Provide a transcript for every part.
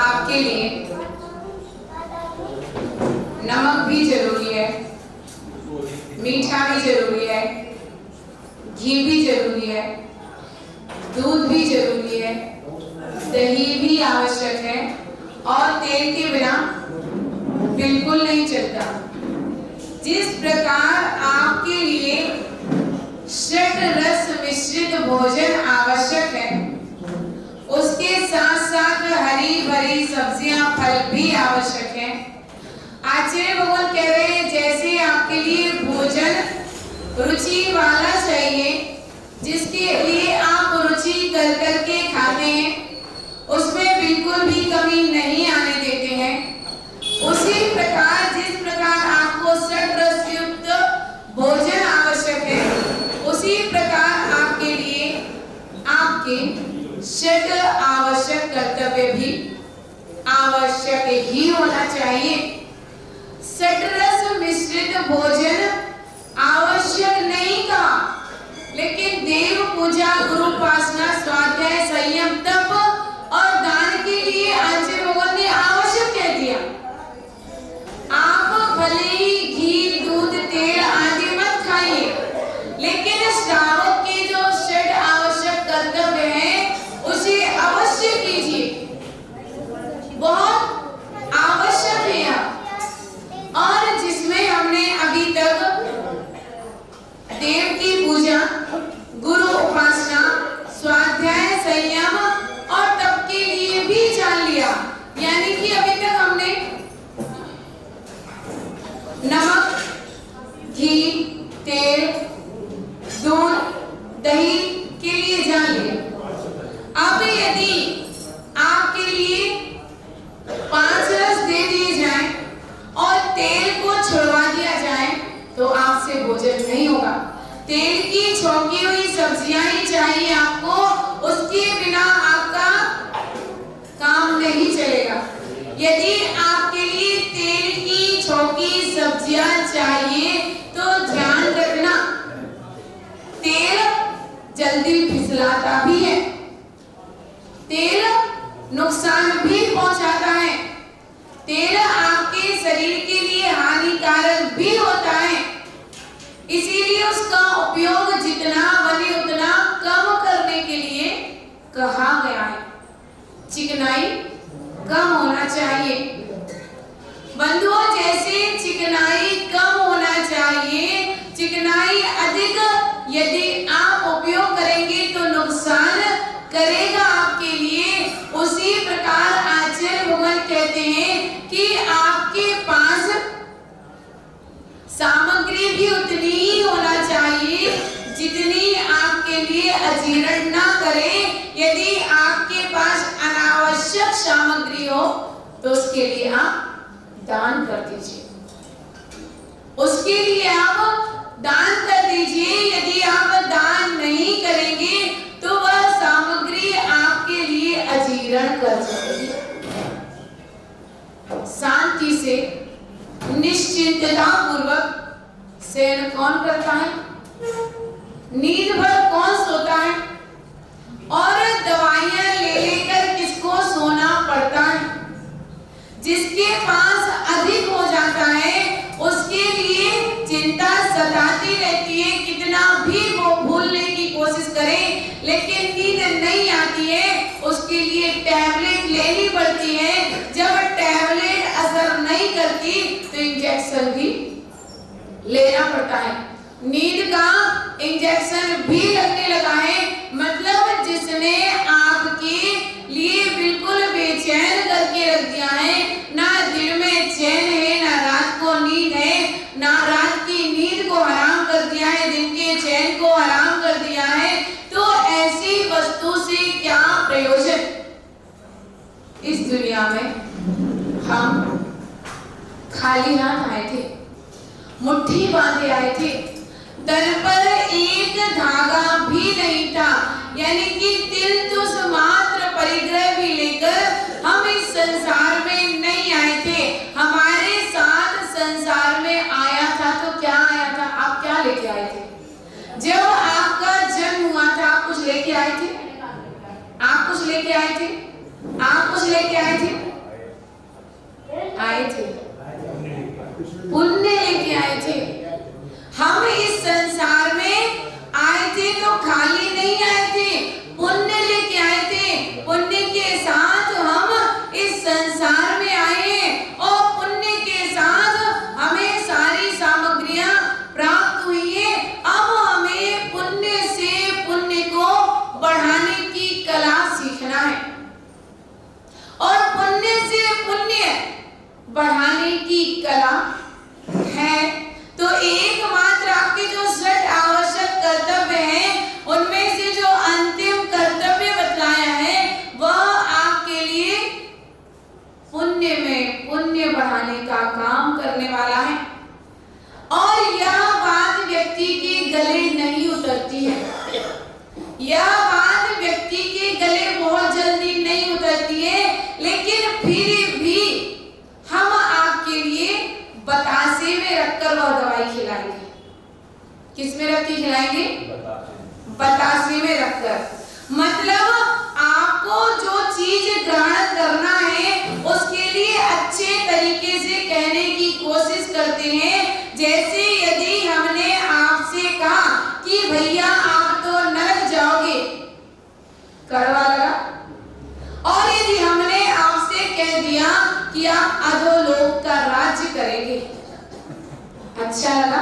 आपके लिए नमक भी जरूरी है, मीठा भी जरूरी है, घी भी जरूरी है, दूध भी जरूरी है, दही भी आवश्यक है और तेल के बिना बिल्कुल नहीं चलता। जिस प्रकार आपके लिए षट रस मिश्रित भोजन आवश्यक है, उसके साथ साथ हरी भरी सब्जियां फल भी आवश्यक है। आचार्य भगवान कह रहे हैं जैसे आपके लिए भोजन रुचि वाला चाहिए, जिसके लिए आप रुचि कर करके खाते हैं, उसमें बिल्कुल भी कमी नहीं आने देते हैं, उसी प्रकार जिस प्रकार आपको षट रस युक्त भोजन आवश्यक है, उसी प्रकार आपके लिए आपके षट आवश्यक कर्तव्य भी आवश्यक ही होना चाहिए। षट रस मिश्रित भोजन आवश्यक नहीं कहा, लेकिन देव पूजा, गुरु उपासना, स्वाध्याय, संयम, तप और दान के लिए आचार्य भगवान ने आवश्यक कह दिया। आप भले ही घी, दूध, तेल आदि मत खाइए, लेकिन श्रावक के जो षट आवश्यक कर्तव्य है उसे अवश्य कीजिए, बहुत आवश्यक है। और जिसमें हमने अभी तक देव की पूजा, गुरु उपासना, स्वाध्याय, संयम और तप के लिए भी जान लिया, यानी कि अभी तक हमने नमक, घी, तेल, दूध, दही के लिए जान लिया। अब यदि आपके लिए 5 रस दे दिए जाएं और तेल को छुड़वा दिया जाए तो आपसे भोजन नहीं होगा। तेल की छौंकी हुई सब्जियां ही चाहिए आपको, उसके बिना आपका काम नहीं चलेगा। यदि आपके लिए तेल की छौंकी सब्जियां चाहिए तो ध्यान रखना, तेल जल्दी फिसलाता भी है, तेल नुकसान भी पहुंचाता है, तेल आपके शरीर के लिए हानिकारक भी होता है। इसीलिए उसका उपयोग जितना बने उतना कम करने के लिए कहा गया है। चिकनाई कम होना चाहिए। बंधुओं, जैसे चिकनाई कम होना चाहिए, चिकनाई अधिक यदि आप उपयोग करेंगे तो नुकसान करेगा आपके लिए, उसी प्रकार आचार्य भगवान कहते हैं कि आपके पास सामग्री भी उतनी ही होना चाहिए जितनी आपके लिए अजीर्ण ना करे। यदि आपके पास अनावश्यक सामग्री हो तो उसके लिए आप दान कर दीजिए, उसके लिए आप दान कर दीजिए। यदि आप दान नहीं करेंगे तो वह सामग्री आपके लिए अजीर्ण कर जाएगी। शांति से निश्चिंतता पूर्वक शयन कौन करता है? नींद भर कौन सोता है? और दवाइयां ले लेकर किसको सोना पड़ता है? जिसके पास अधिक हो जाता है उसके लिए चिंता सताती रहती है, कितना भी वो भूलने की कोशिश करे लेकिन नींद नहीं आती है, उसके लिए टैबलेट लेनी पड़ती है। जब टैबलेट असर नहीं करती तो इंजेक्शन भी लेना पड़ता है। नींद का इंजेक्शन भी लगने लगा है, मतलब जिसने आपके लिए बिल्कुल बेचैन करके रख दिया है। ना दिन में चैन है, ना रात को नींद है, ना रात की नींद को हराम कर दिया है, दिन के चैन को हराम कर दिया है। तो ऐसी वस्तु से क्या प्रयोजन? इस दुनिया में हम खाली हाथ आए थे, मुट्ठी बांधे आए थे, तन पर एक धागा भी नहीं था, यानी कि तिल तुस मात्र परिग्रह भी लेकर हम इस संसार में नहीं आए थे। हमारे साथ संसार में आया था तो क्या आया था? आप क्या लेके आए थे? जब आपका जन्म हुआ था आप कुछ लेके आए थे? आप कुछ लेके आए थे? आप कुछ लेके आए थे? आए थे, पुण्य लेके आए थे। हम इस संसार में आए थे तो खाली नहीं आए थे, पुण्य लेके आए थे। पुण्य के साथ हम इस संसार में आए हैं और पुण्य के साथ हमें सारी सामग्रियां प्राप्त हुई है। अब हमें पुण्य से पुण्य को बढ़ाने की कला सीखना है और पुण्य से पुण्य बढ़ाने की कला है। तो एकमात्र आपके जो षट आवश्यक कर्तव्य हैं उनमें से जो अंतिम कर्तव्य बतलाया है वह आपके लिए पुण्य में पुण्य बढ़ाने का काम करने वाला है। और यह बात व्यक्ति के गले नहीं उतरती है, यह बात व्यक्ति के गले बहुत जल्दी नहीं उतरती है, लेकिन फिर भी हम आपके लिए बतासे में रखकर वह दवाई खिलाएंगे। किस में रख के खिलाएंगे? बतासे में रखकर। मतलब आपको जो चीज ग्रहण करना है उसके लिए अच्छे तरीके से कहने की कोशिश करते हैं। जैसे यदि हमने आपसे कहा कि भैया आप तो नरक जाओगे, कड़वा लगा, और यदि हमने आपसे कह दिया कि आप अधोलोक का राज्य करेंगे, अच्छा लगा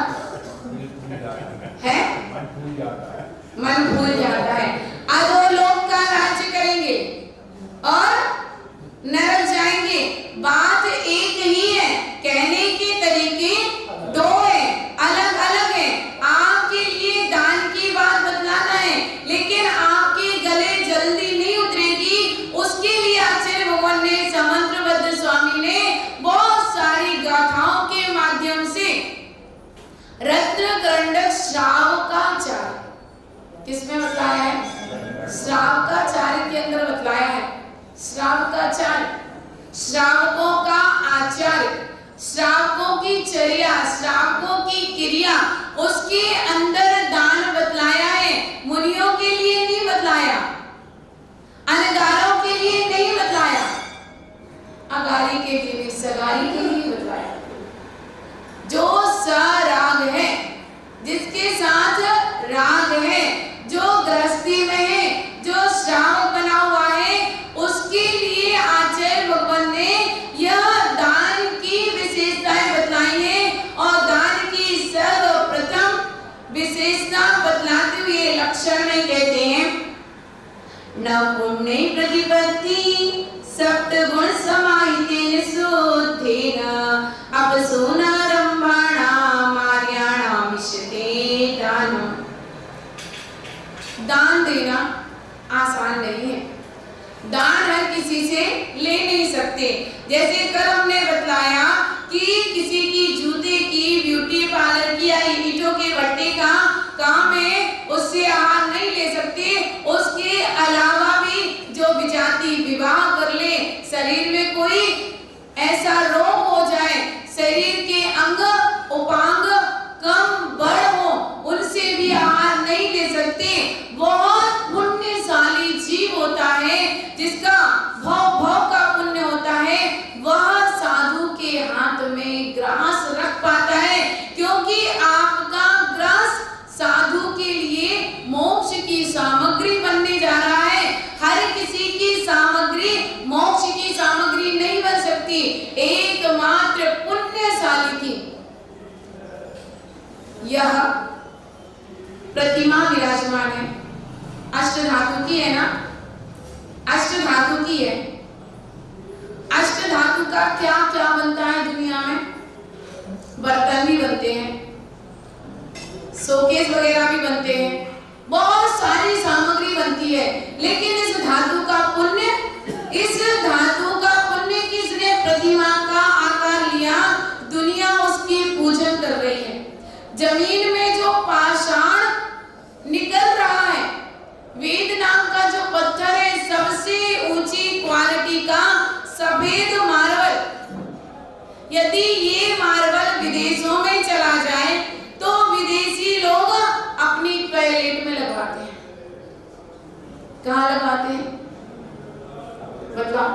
है? मन भूल जाता है। अधोलोक का राज्य करेंगे और नरक जाएंगे, बात एक ही है, कहने के तरीके दो है, अलग अलग है। आपके लिए दान की बात बतलाना है लेकिन आपके गले जल्दी नहीं उतरेगी, उसके लिए आचार्य भगवान ने समंत्रबद्ध स्वामी ने बहुत सारी गाथाओं के माध्यम से रत्न गंडक श्रावकाचार्य किसमें बतलाया है? श्रावकाचार्य के अंदर बतलाया है। श्रावकाचार्य श्रावकों का आचार्य, श्रावकों की चर्या, श्रावकों की क्रिया, उसके अंदर दान बतलाया है। मुनियों के लिए नहीं बतलाया, अनगारों के लिए नहीं बतलाया, अगारी के लिए, सगारी के लिए बतलाया। जो सराग है, जिसके साथ राग है, जो गृहस्थी में है, जो श्रावक बना हुआ है, उसके लिए आचार्य भगवान न पुण्य प्रतिपत्ति सप्त गुण समाहितेन शुद्धेन अपसो नरम्भाणाम् आर्याणाम् इष्यते दानम्। दान देना आसान नहीं है। दान हर किसी से ले नहीं सकते। जैसे कल हमने बतलाया कि किसी की जूते की, ब्यूटी पार्लर की या ईंटों के भट्टे का काम है, उससे आहार नहीं ले सकते। उसके अलावा भी जो विजाति विवाह कर ले, शरीर में कोई ऐसा रोग हो जाए, शरीर के अंग उपांग कम बढ़ हो, उनसे भी आहार नहीं ले सकते। बहुत पुण्यशाली जीव होता है जिसका भव भव का पुण्य होता है, वह साधु के हाथ में ग्रास रख पाता है, क्योंकि आपका ग्रास साधु के लिए मोक्ष की सामग्री बनने जा रहा है। हर किसी की सामग्री मोक्ष की सामग्री नहीं बन सकती, एकमात्र पुण्यशाली की। यह प्रतिमा विराजमान है, अष्टधातु की है ना, अष्टधातु की है। अष्टधातु का क्या क्या बनता है दुनिया में? बर्तन भी बनते हैं, शोकेस वगैरह भी बनते हैं, बहुत सारी सामग्री बनती है। लेकिन इस धातु का पुण्य, इस धातु का पुण्य किसने प्रतिमा का आकार लिया, दुनिया उसकी पूजन कर रही है। जमीन में जो पाषाण निकल रहा है, वेद नाम का जो पत्थर है, सबसे ऊंची क्वालिटी का सफेद मार्बल, यदि ये मार्बल विदेशों में चला जाए तो विदेशी लोग अपनी टॉयलेट में लगवाते हैं। कहाँ लगवाते हैं बताओ?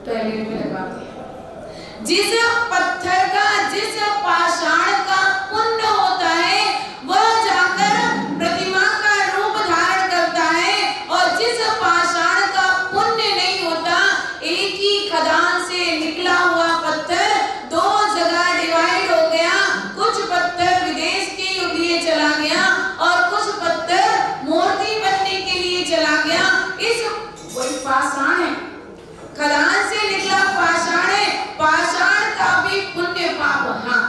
टॉयलेट में लगवाते हैं। जिस पत्थर का, जिस पाषाण का पुण्य होता है, वह जाकर प्रतिमा का रूप धारण करता है, और जिस पाषाण का पुण्य नहीं होता, एक ही खदान से निकला हुआ पत्थर दो जगह डिवाइड हो गया, कुछ पत्थर विदेश के लिए चला गया और कुछ पत्थर मूर्ति बनने के लिए चला गया। इस वही पाषाण है, खदान से निकला पाषाण है। पाषाण का भी पुण्य पाप, हाँ,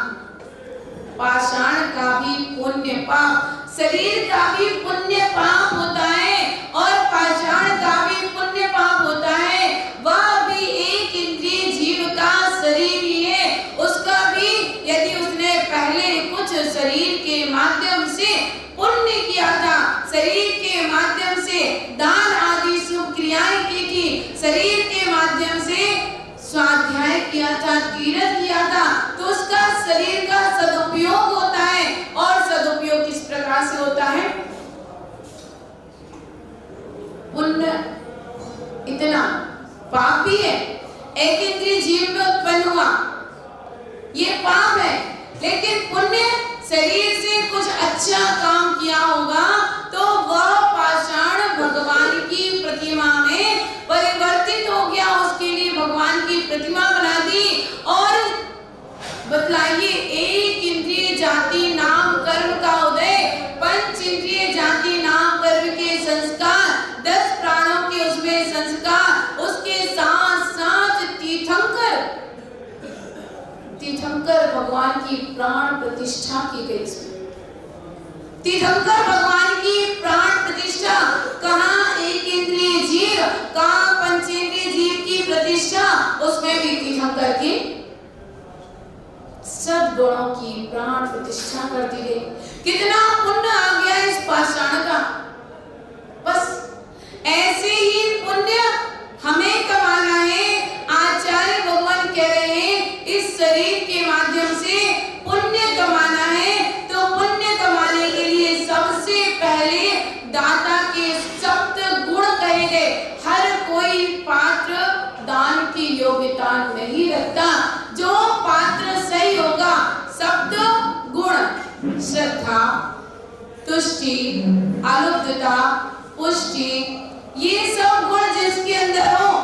पाषाण का भी पुण्य पाप, शरीर का भी पुण्य पाप होता है और पाषाण का भी पुण्य पाप होता है। वह भी एक इंद्रिय जीव का शरीर ही है। उसका भी यदि उसने पहले कुछ शरीर के माध्यम से पुण्य किया था, शरीर के माध्यम से दान आदि शुभ क्रियाएं की थी, शरीर के माध्यम से स्वाध्याय किया था, तीर्थ किया था, तो उसका शरीर का सदुपयोग होता है। और सदुपयोग किस प्रकार से होता है? पुण्य इतना पाप भी है, एक इंद्रिय जीव में उत्पन्न हुआ, ये पाप है। लेकिन पुण्य, शरीर से कुछ अच्छा काम किया होगा तो वह पाषाण भगवान की प्रतिमा में परिवर्तित हो गया, उसके लिए भगवान की प्रतिमा बना दी। और बतलाइए, एक इंद्रिय जाति नाम कर्म का उदय, पंच इंद्रिय जाति नाम कर्म के संस्कार, 10 प्राणों के उसमें संस्कार, उसके साथ साथ तीर्थंकर भगवान की प्राण प्रतिष्ठा की गई। इसमें तीर्थंकर भगवान की प्राण प्रतिष्ठा, कहाँ एक इंद्रिय जीव, कहाँ पंचेंद्रिय जीव की प्रतिष्ठा, उसमें भी तीर्थंकर की सद्गुणों की प्राण प्रतिष्ठा कर दी गई। कितना पुण्य आ गया इस पाषाण का। बस ऐसे ही पुण्य हमें कमाना है। आचार्य भगवान कह रहे हैं, इस शरीर के माध्यम से पुण्य कमाना है, तो पुण्य कमाने के लिए सबसे पहले दाता के सप्त गुण कहे गए। हर कोई पात्र दान की योग्यता नहीं रखता। जो पात्र सही होगा, सप्त गुण, श्रद्धा, तुष्टि, अलुप्तता, पुष्टि, ये सब गुण जिसके अंदर हो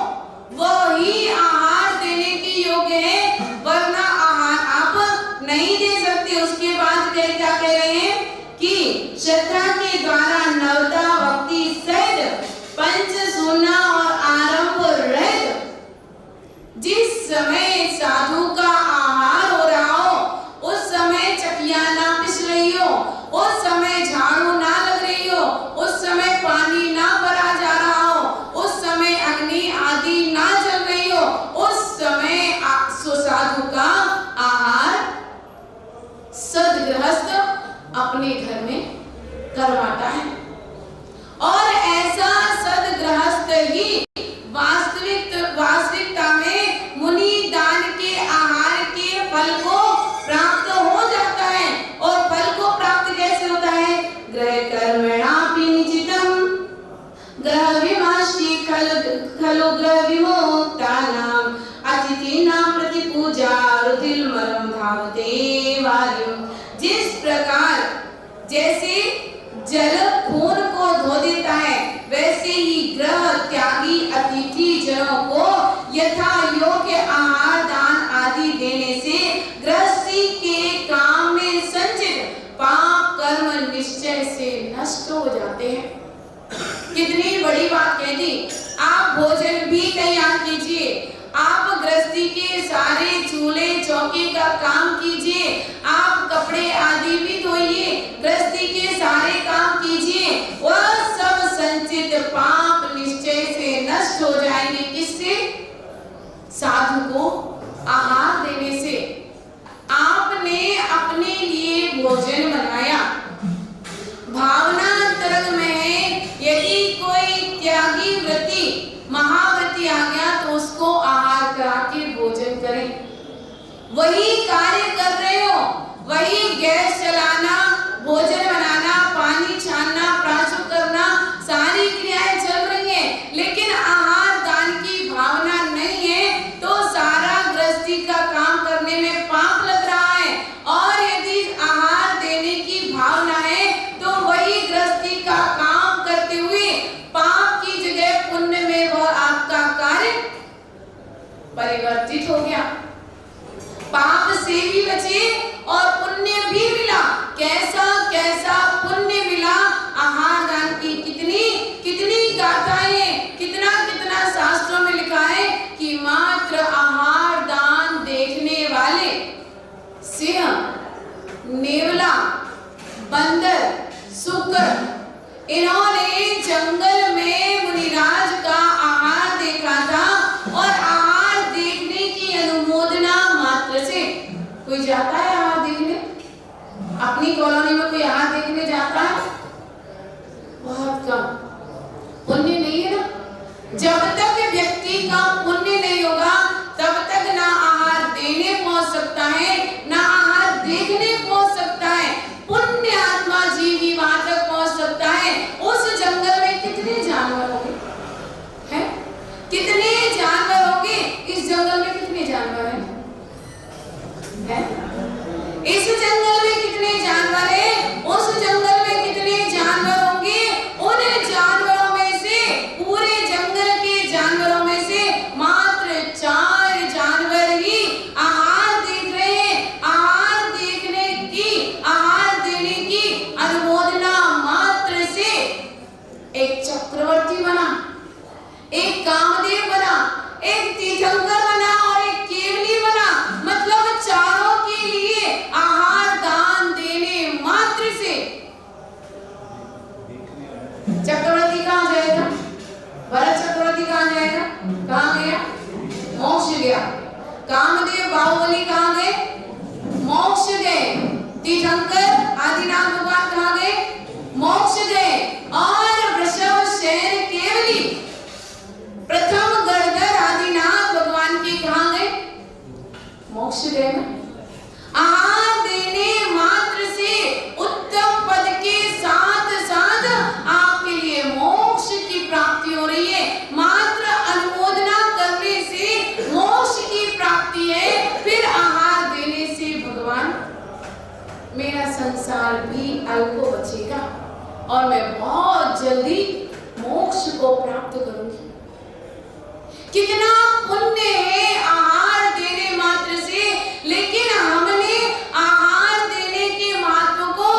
वो ही आहार देने के योग्य है, वरना आहार आप नहीं दे सकते। उसके बाद क्या कह रहे हैं कि श्रद्धा के द्वारा नवता भक्ति सहित जैसे जल खून को धो देता है, वैसे ही ग्रह त्यागी अतिथि जनों को यथा योग्य आहार दान आदि देने से गृहस्थी के काम में संचित पाप कर्म निश्चय से नष्ट हो जाते हैं। कितनी बड़ी बात कह दी। आप भोजन भी तैयार कीजिए, आप गृहस्थी के सारे चूल्हे चौके का काम कीजिए, आप कपड़े आदि भी धोइए, गृहस्थी के सारे काम कीजिए, वह सब संचित पाप निश्चय से नष्ट हो जाएंगे। किससे? साधु को आहार देने से। आपने अपने लिए भोजन बनाया, भावना अंतरंग में है, यदि कोई त्यागी व्रती महाव्रती आ गया तो उसको आहार करा के भोजन करें। वही कार्य कर रहे हो, वही गैस चलाना, भोजन बनाना, पानी छानना, प्राशुद्ध करना, सारी क्रियाएं चल रही हैं, लेकिन आहार दान की भावना नहीं है तो सारा गृहस्थी का काम करने में पाप लग रहा है। और यदि आहार देने की भावना है तो वही गृहस्थी का काम करते हुए पाप की जगह पुण्य में वह आपका कार्य परिवर्तित हो गया। पाप से भी बचे और पुण्य भी मिला। कैसा कैसा पुण्य मिला। आहार दान की कितनी कितनी गाथाएं, कितना कितना शास्त्रों में लिखा है कि मात्र आहार दान देखने वाले सिंह, नेवला, बंदर, शुकर, इन्होंने जंगल में मुनिराज का आहार देखा था और आहार देखने की अनुमोदना मात्र से। कोई जाता है आहार देखने? अपनी कॉलोनी में कोई आहार देखने जाता है? बहुत कम। पुण्य नहीं है ना। जब तक व्यक्ति का पुण्य नहीं होगा तब तक ना आहार देने पहुंच सकता है, ना आहार देखने पहुंच सकता है। पुण्य आत्मा जीव ही वहां तक पहुंच सकता है। उस जंगल में कितने जानवर होंगे? हैं? कितने जानवर होंगे? इस जंगल में कितने जानवर हैं? इस जंगल में कितने जानवर हैं? उस जंगल में कितने जानवर होंगे? उन जानवरों में से, पूरे जंगल के जानवरों में से मात्र 4 जानवर ही आहार देख रहे हैं। आहार देखने की, आहार देने की अनुमोदना मात्र से एक चक्रवर्ती बना, एक कामदेव बना, एक तीर्थंकर बना और एक केवली बना। मतलब चारों के लिए आहार दान देने मात्र से चक्रवर्ती कहां जाएगा? भरत चक्रवर्ती कहां जाएगा? कहां गया? मोक्ष गया। कामदेव बाहुबली कहां गए? मोक्ष गए। तीर्थंकर आदिनाथ भगवान कहां गए? मोक्ष गए। और वृषभ शयन केवली प्रथम गणधर आदिनाथ भगवान के कहां गए? मोक्ष गए ना। आहार देने मात्र से उत्तम पद के साथ साथ आपके लिए मोक्ष की प्राप्ति हो रही है। मात्र अनुमोदना करने से मोक्ष की प्राप्ति है। फिर आहार देने से भगवान, मेरा संसार भी अल्प बचेगा और मैं बहुत जल्दी मोक्ष को प्राप्त करूंगी। कितना पुण्य है आहार देने मात्र से। लेकिन हमने आहार देने के महत्व को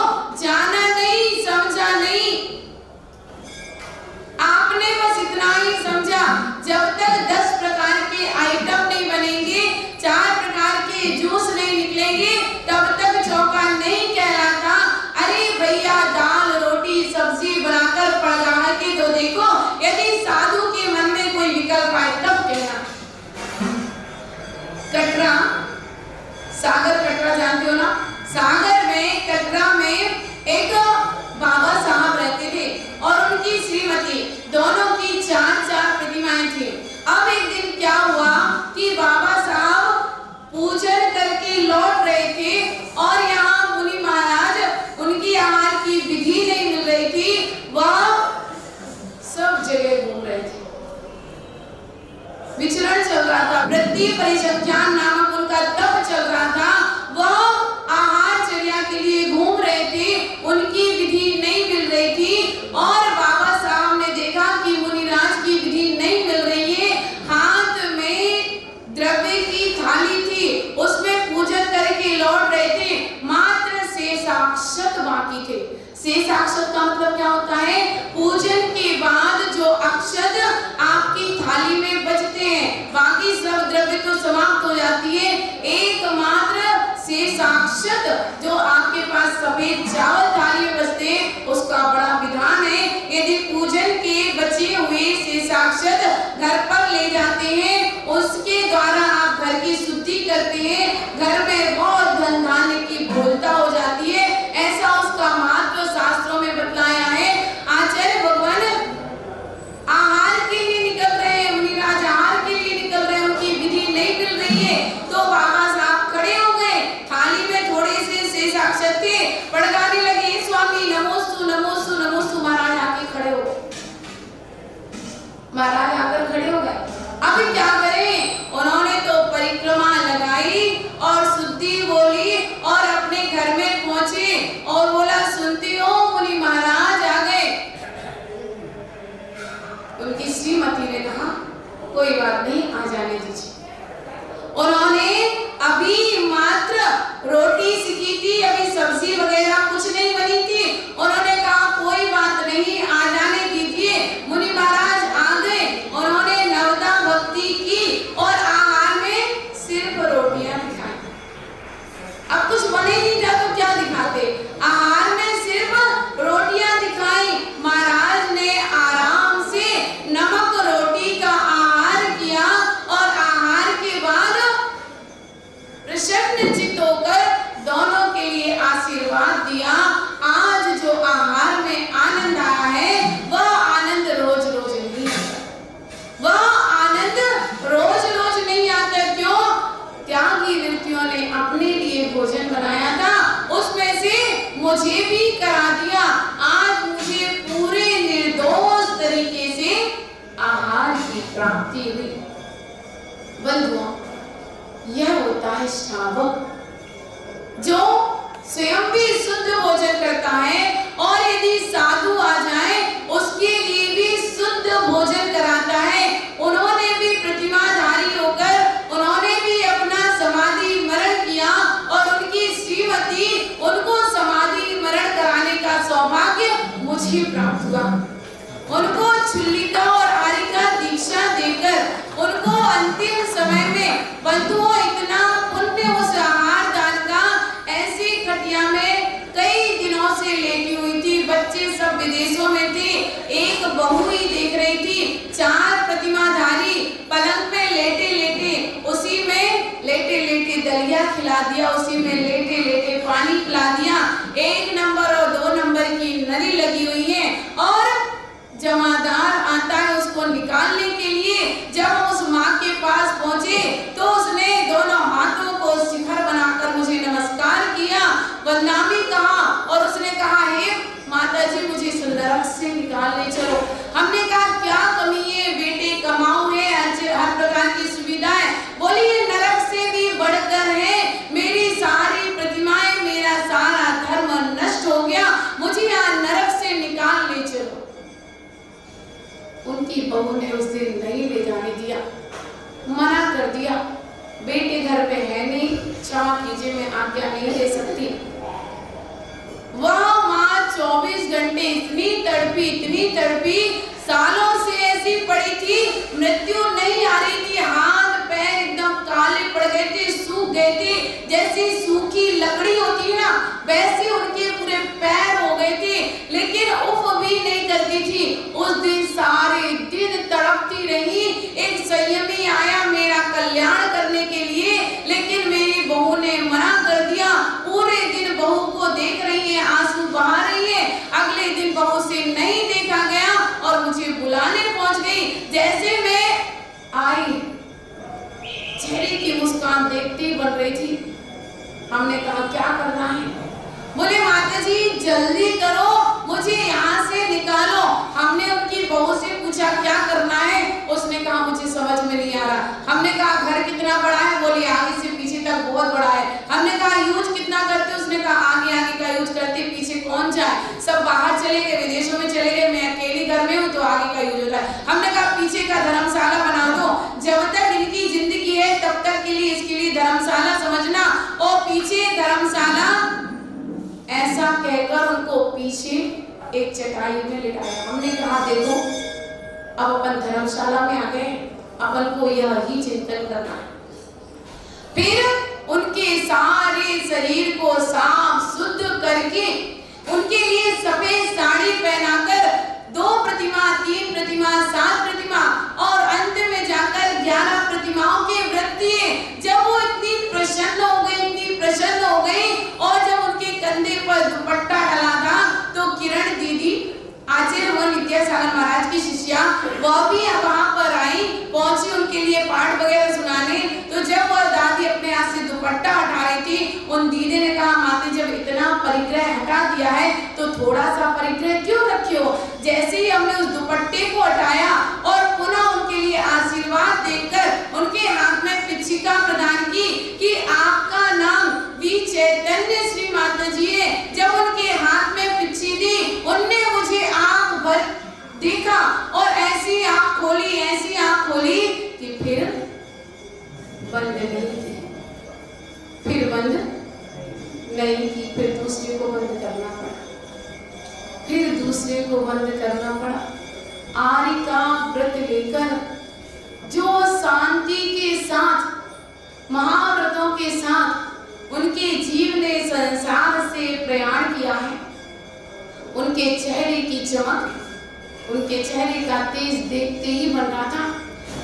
जाना नहीं, समझा नहीं। आपने बस इतना ही समझा, जब तक 10 प्रकार के आइटम नहीं बनेंगे, 4 प्रकार के जूस नहीं निकलेंगे, तब तक चौका नहीं कहलाता। अरे भैया, दाल रोटी सब्जी बनाकर पड़ रहा है कि तो देखो, यदि साधु के मन में कोई विकल्प आए तब कहना। कटरा, सागर कटरा जानते हो ना? सागर में, कटरा में एक बाबा साहब रहते थे और उनकी श्रीमती, दोनों की 4 प्रतिमाएं थी। अब एक दिन क्या हुआ कि बाबा साहब पूजन करके लौट रहे थे और यहाँ मुनि महाराज, उनकी आहार की विधि नहीं मिल रही थी। वह सब जगह घूम रहे थे, विचरण चल रहा था। वृत्ति परिसंख्यान नामक उनका तप चल रहा था। वह आहार चर्या के लिए घूम रहे थे। थे, उनकी विधि नहीं मिल रही थी। और बाबा साहब ने देखा कि मुनिराज की विधि नहीं मिल रही है। हाथ में द्रव्य की थाली थी, उसमें पूजन करके लौट रहे थे, मात्र शेषाक्षत बाकी थे। शेषाक्षत का मतलब क्या होता है? पूजन के बाद जो अक्षत आपकी थाली में बचते हैं, बाकी सब द्रव्य तो समाप्त हो जाती है, एकमात्र शेषाक्षत जो आपके पास सफेद चावल थाली में बचते हैं, उसका बड़ा विधान है। यदि पूजन के बचे हुए शेषाक्षत घर पर ले जाते हैं, उसके द्वारा आप घर की शुद्धि करते हैं, घर में बहुत धन धान्य की भोलता हो जाती है, ऐसा उसका महत्व शास्त्रों में बतलाया है। आचार्य भगवान आहार के लिए निकल रहे हैं, मुनिराज आहार के लिए निकल रहे हैं, उनकी विधि नहीं मिल रही है। तो बाबा साहब खड़े हो गए, थाली में थोड़े से शेषाक्षत थे, पड़काने लगे, स्वामी नमोस्तु नमोस्तु नमोस्तु। महाराज आके खड़े हो गए, महाराज आकर खड़े हो गए। अब क्या करें? उन्होंने तो परिक्रमा लगाई और शुद्धि बोली और अपने घर में पहुंचे और बोला, सुनती हो मुनि महाराज आ गए। उनकी श्रीमती ने कहा, कोई बात नहीं, आ जाने दीजिए। उन्होंने अभी मात्र रोटी सीखी थी, अभी सब्जी वगैरह कुछ नहीं बनी थी। उन्होंने कहा, कोई बात नहीं, आ जाने दीजिए। मुनि महाराज आ गए, उन्होंने नवदा भक्ति की और आहार में सिर्फ रोटियां दिखाई। अब कुछ बने नहीं था तो क्या दिखाते? आहार में सिर्फ रोटियां दिखाई। महाराज ने आराम से नमक रोटी का आहार किया और आहार के बाद प्रसन्न चित्त होकर दोनों के लिए आशीर्वाद दिया। आज जो आहार में आनंद आया है, वह आनंद रोज रोज नहीं आता, वह आनंद रोज रोज नहीं आता। क्यों? त्यागी व्यक्तियों ने अपने लिए भोजन बनाया था, उसमें से मुझे भी करा दिया। आज मुझे पूरे निर्दोष तरीके से आहार की प्राप्ति हुई। बंधुओं, यह होता है श्रावक, जो स्वयं भी शुद्ध भोजन करता है और यदि साधु आ जाए उसके लिए भी शुद्ध भोजन कराता है। उन्होंने भी प्रतिमाधारी होकर उन्होंने भी अपना समाधि मरण किया और उनकी श्रीमती उनको समाधि मरण कराने का सौभाग्य मुझे प्राप्त हुआ। उनको छुल्लिका और आरिका दीक्षा देकर उनको अंतिम समय में, बंधुओं, इतना पुण्य उस आहार दान का। ऐसी खटिया में कई दिनों से लेटी हुई थी, बच्चे सब विदेशों में थे, एक बहू ही देख रही थी। 4 प्रतिमाधारी पलंग में लेटे लेटे, उसी में लेटे लेटे दलिया खिला दिया, उसी में लेटे लेटे पानी पिला दिया। 1 नंबर और 2 नंबर की नली लगी हुई है और जमादार आता है उसको निकालने के लिए। जब हम उस माँ के पास पहुंचे तो उसने दोनों हाथों को शिखर बनाकर मुझे नमस्कार किया, वंदनामी कहा और उसने कहा, हे माता जी, मुझे इस नरक से निकालने चलो। हमने कहा, क्या कमी है बेटे, कमाऊ है, हर प्रकार की सुविधाएं। बोली, ये नरक से भी बढ़कर है, मेरी सारी प्रतिमाएं, मेरा सारा धर्म नष्ट हो गया, मुझे यहाँ नरक से निकालने चलो। उनकी बहू ने उस दिन नहीं ले जाने दिया, मना कर दिया, बेटे घर पे है नहीं, क्षमा कीजिए, मैं आज्ञा नहीं ले सकती। वह माँ 24 घंटे इतनी तड़पी, सालों से ऐसी पड़ी थी, मृत्यु नहीं आ रही थी, हाथ पैर एकदम काले पड़ गए थे, सूख गए थे, जैसी सूखी लकड़ी होती है ना, वैसे उनके पूरे पैर हो गए थे, लेकिन उफ भी नहीं करती थी। उस दिन सारे दिन तड़पती रही। एक संयमी आया मेरा कल्याण करने के लिए, लेकिन मेरी बहू ने मना कर दिया। पूरे दिन बहू को देख रही है, आंसू बहा रही है। अगले दिन बहू से नहीं देखा गया और मुझे बुलाने पहुंच गई। जैसे मैं आई, चेहरे की मुस्कान देखते ही बन रही थी। हमने कहा, क्या करना है? बोले, माता जी जल्दी करो, मुझे यहाँ से निकालो। हमने उनकी बहू से पूछा, क्या करना है? उसने कहा, मुझे समझ में नहीं आ रहा। हमने कहा, घर कितना बड़ा है? बोली, आगे से पीछे तक बहुत बड़ा है। हमने कहा, यूज कितना करते? उसने कहा, आगे आगे का यूज करते, पीछे कहकर उनको पीछे एक चटाई में लिटाया। हमने कहा देखो अब अपन धर्मशाला में आ गए, अपन को यह ही चिंतन करना है। फिर उनके सारे शरीर को साफ शुद्ध करके उनके लिए सफेद साड़ी पहनाकर 2 प्रतिमा, 3 प्रतिमा, 7 प्रतिमा और अंत में जाकर 11 प्रतिमाओं के व्रत दिए। जब वो इतनी प्रसन्न हो गई, इतनी प्रसन्न हो गई, और जब उनके कंधे पर दुपट्टा डला था तो किरण दीदी आचार्य भगवान विद्यासागर महाराज की शिष्या वह भी वहां पर आई, पहुंची उनके लिए पाठ वगैरह सुनाने। तो जब वह दादी अपने हाथ से दुपट्टा हटा रही थी, उन दीदी ने कहा माते जब इतना परिग्रह हटा दिया है तो थोड़ा सा परिग्रह क्यों रखे हो। जैसे ही हमने उस दुपट्टे को हटाया और पुनः उनके लिए आशीर्वाद देकर उनके हाथ में पिच्छिका प्रदान की कि आपका नाम वी चैतन्य श्री माता जी है। जब उनके हाथ में पिच्छी दी, उनने मुझे आंख भर देखा और ऐसी आंख खोली, ऐसी आंख खोली कि फिर बंद नहीं की, फिर बंद नहीं की, फिर दूसरे को बंद करना पड़ा, फिर दूसरे को बंद करना पड़ा। आर्य का व्रत लेकर जो शांति के साथ, महाव्रतों के साथ उनके जीव ने संसार से प्रयाण किया है, उनके चेहरे की चमक, उनके चेहरे का तेज देखते ही बन रहा था।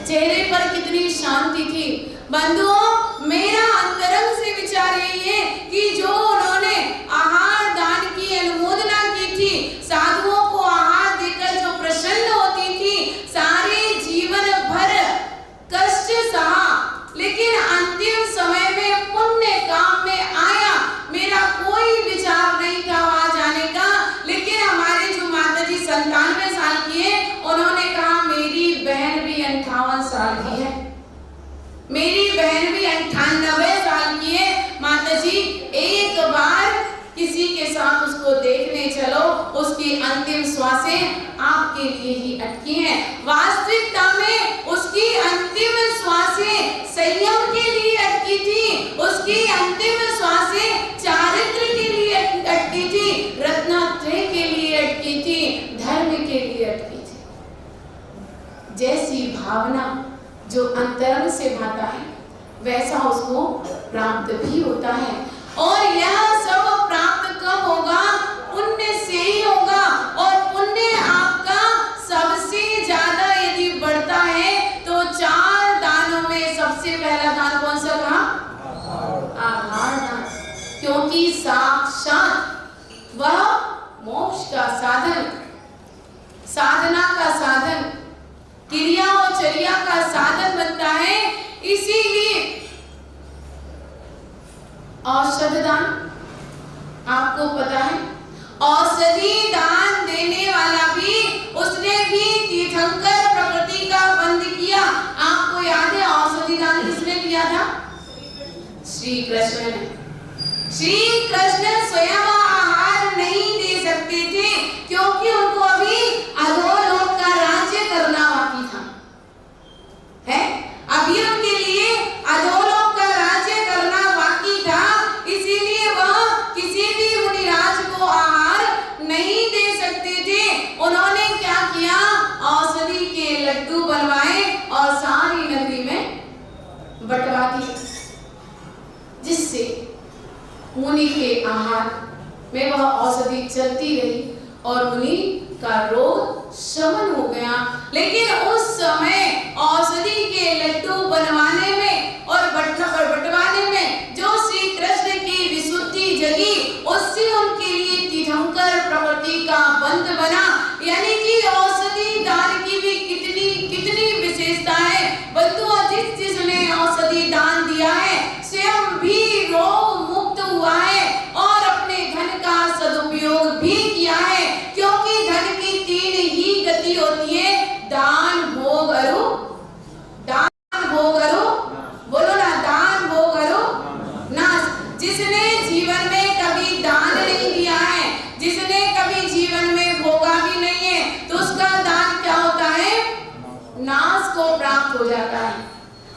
चेहरे पर कितनी शांति थी। बंधुओं, मेरा अंतरंग से विचार यही है कि जो उन्होंने आहार दान की अनुमोदना की थी, साधुओं को आहार देकर जो प्रसन्न होती थी, सारे जीवन भर कष्ट सहा, लेकिन अंतिम समय में पुण्य काम में आया। मेरा कोई विचार नहीं था वहां जाने का, लेकिन हमारे जो माता जी 97 साल की है, उन्होंने कहा मेरी बहन भी 58 साल की है, मेरी बहन भी 98 साल की है। माता जी एक बार किसी के साथ उसको देखने चलो, उसकी अंतिम श्वासें आपके लिए ही अटकी हैं। वास्तविकता में उसकी अंतिम श्वासें संयम के लिए अटकी थी, उसकी अंतिम श्वासें चारित्र के लिए अटकी थी, रत्नत्रय के लिए अटकी थी, धर्म के लिए अटकी थी। जैसी भावना जो अंतरंग से भाता है वैसा उसको प्राप्त भी होता है। और यह सब प्राप्त कब होगा? पुण्य से ही होगा। और पुण्य आपका सबसे ज्यादा यदि बढ़ता है तो 4 दानों में सबसे पहला दान कौन सा था? आहार दान। क्योंकि साक्षात वह मोक्ष का साधन, साधना का साधन, क्रिया और चर्या का साधन बनता है। इसीलिए औषध दान, आपको पता है औषधि दान देने वाला भी, उसने भी तीर्थंकर प्रकृति का बंद किया। आपको याद है औषधि दान किसने दिया था? श्री कृष्ण ने। श्री कृष्ण स्वयं आहार नहीं दे सकते थे क्योंकि उनको अभी अधोलोक का राज्य करना बाकी था, है अभी उनके लिए अधोलोक का राज्य करना बाकी था। इसीलिए वह किसी भी मुनिराज को आहार नहीं दे सकते थे। उन्होंने क्या किया? औषधि के लड्डू बनवाए और सारी नगरी में बंटवा दिए, जिससे मुनि के आहार में वह औषधि चलती रही और मुनि का रोग शमन हो गया। लेकिन उस समय औषधि के लड्डू बनवाने में और बंटवाने में जो श्री कृष्ण की विशुद्धि जगी, उससे उनके लिए तीर्थंकर प्रकृति का बंध बना। यानी कि औषधि दान की भी कितनी कितनी विशेषता है। बंधुओं, जिसने औषधि दान दिया है स्वयं भी रोग मुक्त हुआ है और अपने धन का सदुपयोग भी किया है। क्योंकि धन की 3 ही गति होती है, दान भोग अरु, दान भोग अरु, बोलो ना, दान भोग अरु नाश। जिसने जीवन में कभी दान नहीं दिया है, जिसने कभी जीवन में भोगा भी नहीं है, तो उसका दान क्या होता है? नाश को प्राप्त हो जाता है।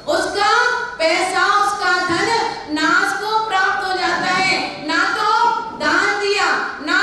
उसका पैसा, उसका धन नाश को प्राप्त हो जाता है। ना तो दान दिया, ना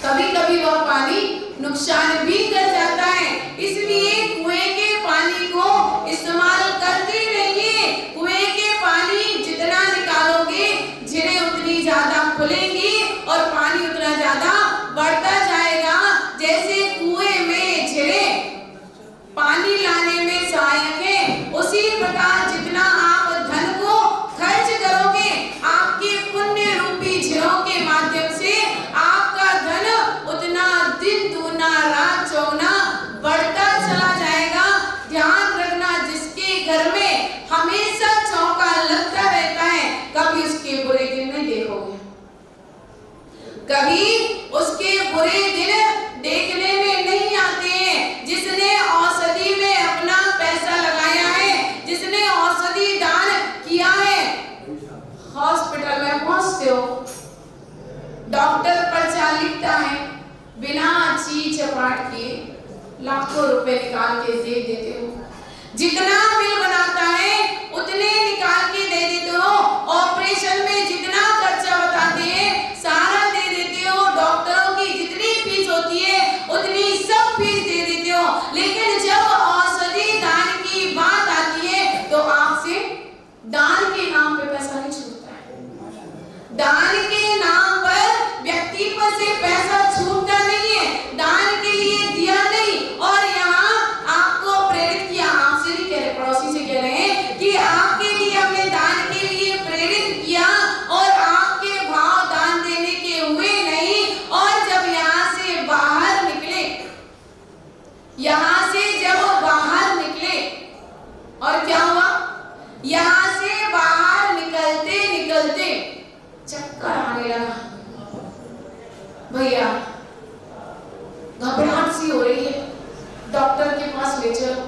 कभी कभी वह पानी नुकसान भी कर जाता है। इसलिए कुएं के पानी को इस्तेमाल करते रहिए। कुएं के पानी जितना निकालोगे झीलें उतनी ज्यादा खुलेंगी और पानी उतना ज्यादा बढ़ता जाएगा। जैसे कुएं में झीलें पानी लाने में सहायक है, उसी प्रकार जितना आप धन को खर्च करोगे आपके पुण्य रूपी झीलों के माध्यम से आपका धन उतना दिन दूना रात चौगुना बढ़ता चला जाएगा। ध्यान रखना, जिसके घर में हमेशा चौका लगता रहता है कभी उसके बुरे दिन नहीं देखोगे, कभी उसके बुरे दिन देखने में नहीं आते हैं। जिसने औषधि में अपना पैसा लगाया है, जिसने औषधि दान किया है, हॉस्पिटल में पहुंचते हो, डॉक्टर पर्चा लिखता है, बिना चीज चपाट किए लाखों रुपए निकाल के दे देते हो। जितना बिल बनाता है उतने निकाल के दे देते हो। ऑपरेशन में जितना खर्चा बताते हैं सारा दे देते हो। डॉक्टरों की जितनी फीस होती है उतनी सब फीस दे देते हो। लेकिन जब औषधि दान की बात आती है तो आपसे दान के नाम पे पैसा नहीं छूटता है। दान के नाम पर व्यक्ति पर से पैसा छूटता नहीं है। दान के लिए दिया नहीं। और यहाँ आपको प्रेरित किया, आपसे नहीं कह रहे, पड़ोसी से कह रहे हैं कि आपके लिए हमने दान के लिए प्रेरित किया और आपके भाव दान देने के हुए नहीं। और जब यहाँ से बाहर निकले, यहाँ से जब बाहर निकले और क्या हुआ, यहाँ से बाहर निकलते निकलते चक्कर आने लगा। भैया घबराहट सी हो रही है, डॉक्टर के पास ले चलो।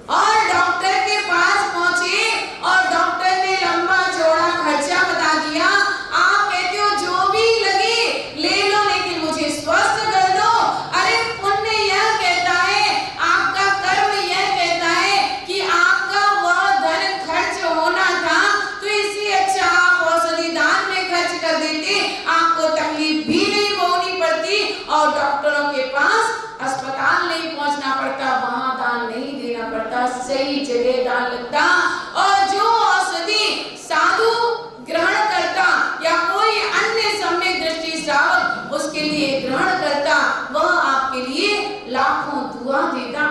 और डॉक्टर के पास पहुंचे और डॉक्टर ने लंबा चौड़ा खर्चा बता दिया। आप कहते हो जो भी लगे ले लो, लेकिन मुझे स्वस्थ कर दो। अरे पुण्य यह कहता है, आपका कर्म यह कहता है कि आपका वह धन खर्च होना था तो इससे अच्छा आप औषधि दान में खर्च कर देते, आपको तकलीफ भी नहीं भोगनी पड़ती और डॉक्टरों के पास अस्पताल नहीं पहुंचना पड़ता, वहां दान नहीं देना पड़ता, सही जगह दान लगता। और जो औषधि साधु ग्रहण करता या कोई अन्य सम्यक दृष्टि श्रावक उसके लिए ग्रहण करता, वह आपके लिए लाखों दुआ देता,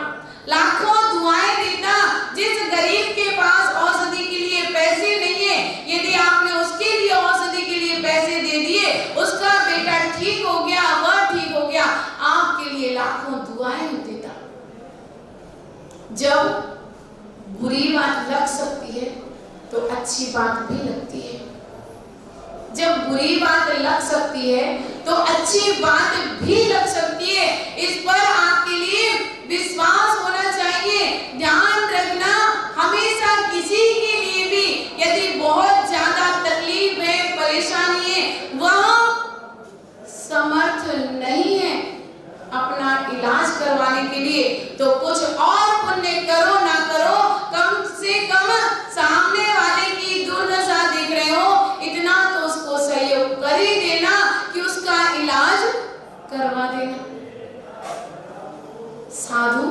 लाखों दुआएं देता। जिस गरीब के पास औषधि के लिए पैसे नहीं है, यदि आपने उसके लिए औषधि के लिए पैसे दे दिए, उसका बेटा ठीक हो गया, वह ठीक हो गया, आपके लिए लाखों दुआएं देता। जब बुरी बात लग सकती है तो अच्छी बात भी लगती है। जब बुरी बात लग सकती है तो अच्छी बात भी लग सकती है। इस पर आपके लिए विश्वास होना चाहिए। ध्यान रखना, हमेशा किसी के लिए भी यदि बहुत ज्यादा तकलीफ है, परेशानी है, वह समर्थ नहीं है अपना इलाज करवाने के लिए, तो कुछ और पुण्य करो ना करो, कम से कम सामने वाले की दुर्दशा देख रहे हो, इतना तो उसको सहयोग कर ही देना कि उसका इलाज करवा देना। साधु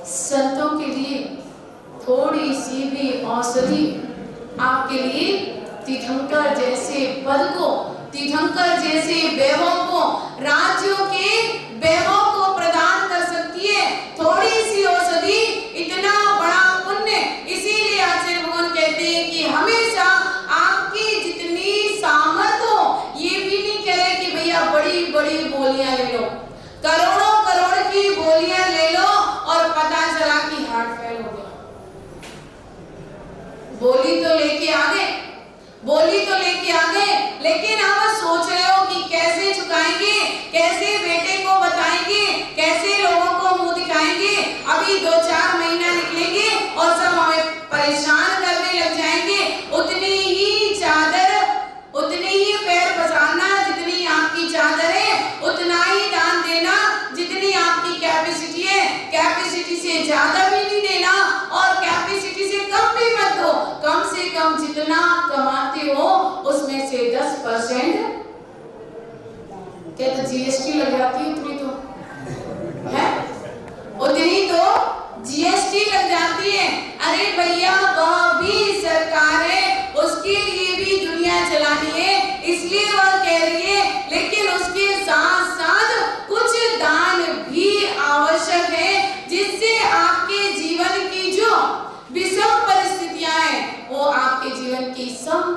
संतों के लिए थोड़ी सी भी औषधि आपके लिए तीर्थंकर जैसे पद को, तीर्थंकर जैसे वैभव को, राज्यों के वैभव को प्रदान कर सकती है। थोड़ी सी औषधि इतना बड़ा पुण्य। इसीलिए आचार्य भगवान कहते हैं कि हमेशा आपकी जितनी सामर्थ्य हो, ये भी नहीं कह रहे कि भैया बड़ी बड़ी बोलियां ले लो, करोड़ों करोड़ की बोलियां ले लो और पता चला कि हार्ट फेल हो गया। बोली तो लेके आ गए, बोली तो लेके आ गए, लेकिन आप सोच रहे हो कि कैसे चुकाएंगे, कैसे बेटे को बताएंगे, कैसे लोगों को मुंह दिखाएंगे। अभी 2-4 महीना निकलेंगे और सब हमें परेशान करने लग जाएंगे। उतनी ही चादर, उतनी ही पैर पसारना जितनी आपकी चादर है, उतना ही दान देना जितनी आपकी कैपेसिटी है। कैपेसिटी से ज्यादा भी नहीं देना और कैपेसिटी से कम भी मत दो। कम से कम जितना कमाते हो उसमें से 10% क्या तो जीएसटी लग जाती है उतनी तो है, उतनी तो जीएसटी लग जाती है। अरे भैया वह भी सरकार है, उसके लिए भी दुनिया चलानी है, इसलिए वह कह रही है। लेकिन उसके साथ साथ कुछ दान भी आवश्यक है, जिससे आपके जीवन की जो विषम परिस्थितियां हैं वो आपके जीवन की सम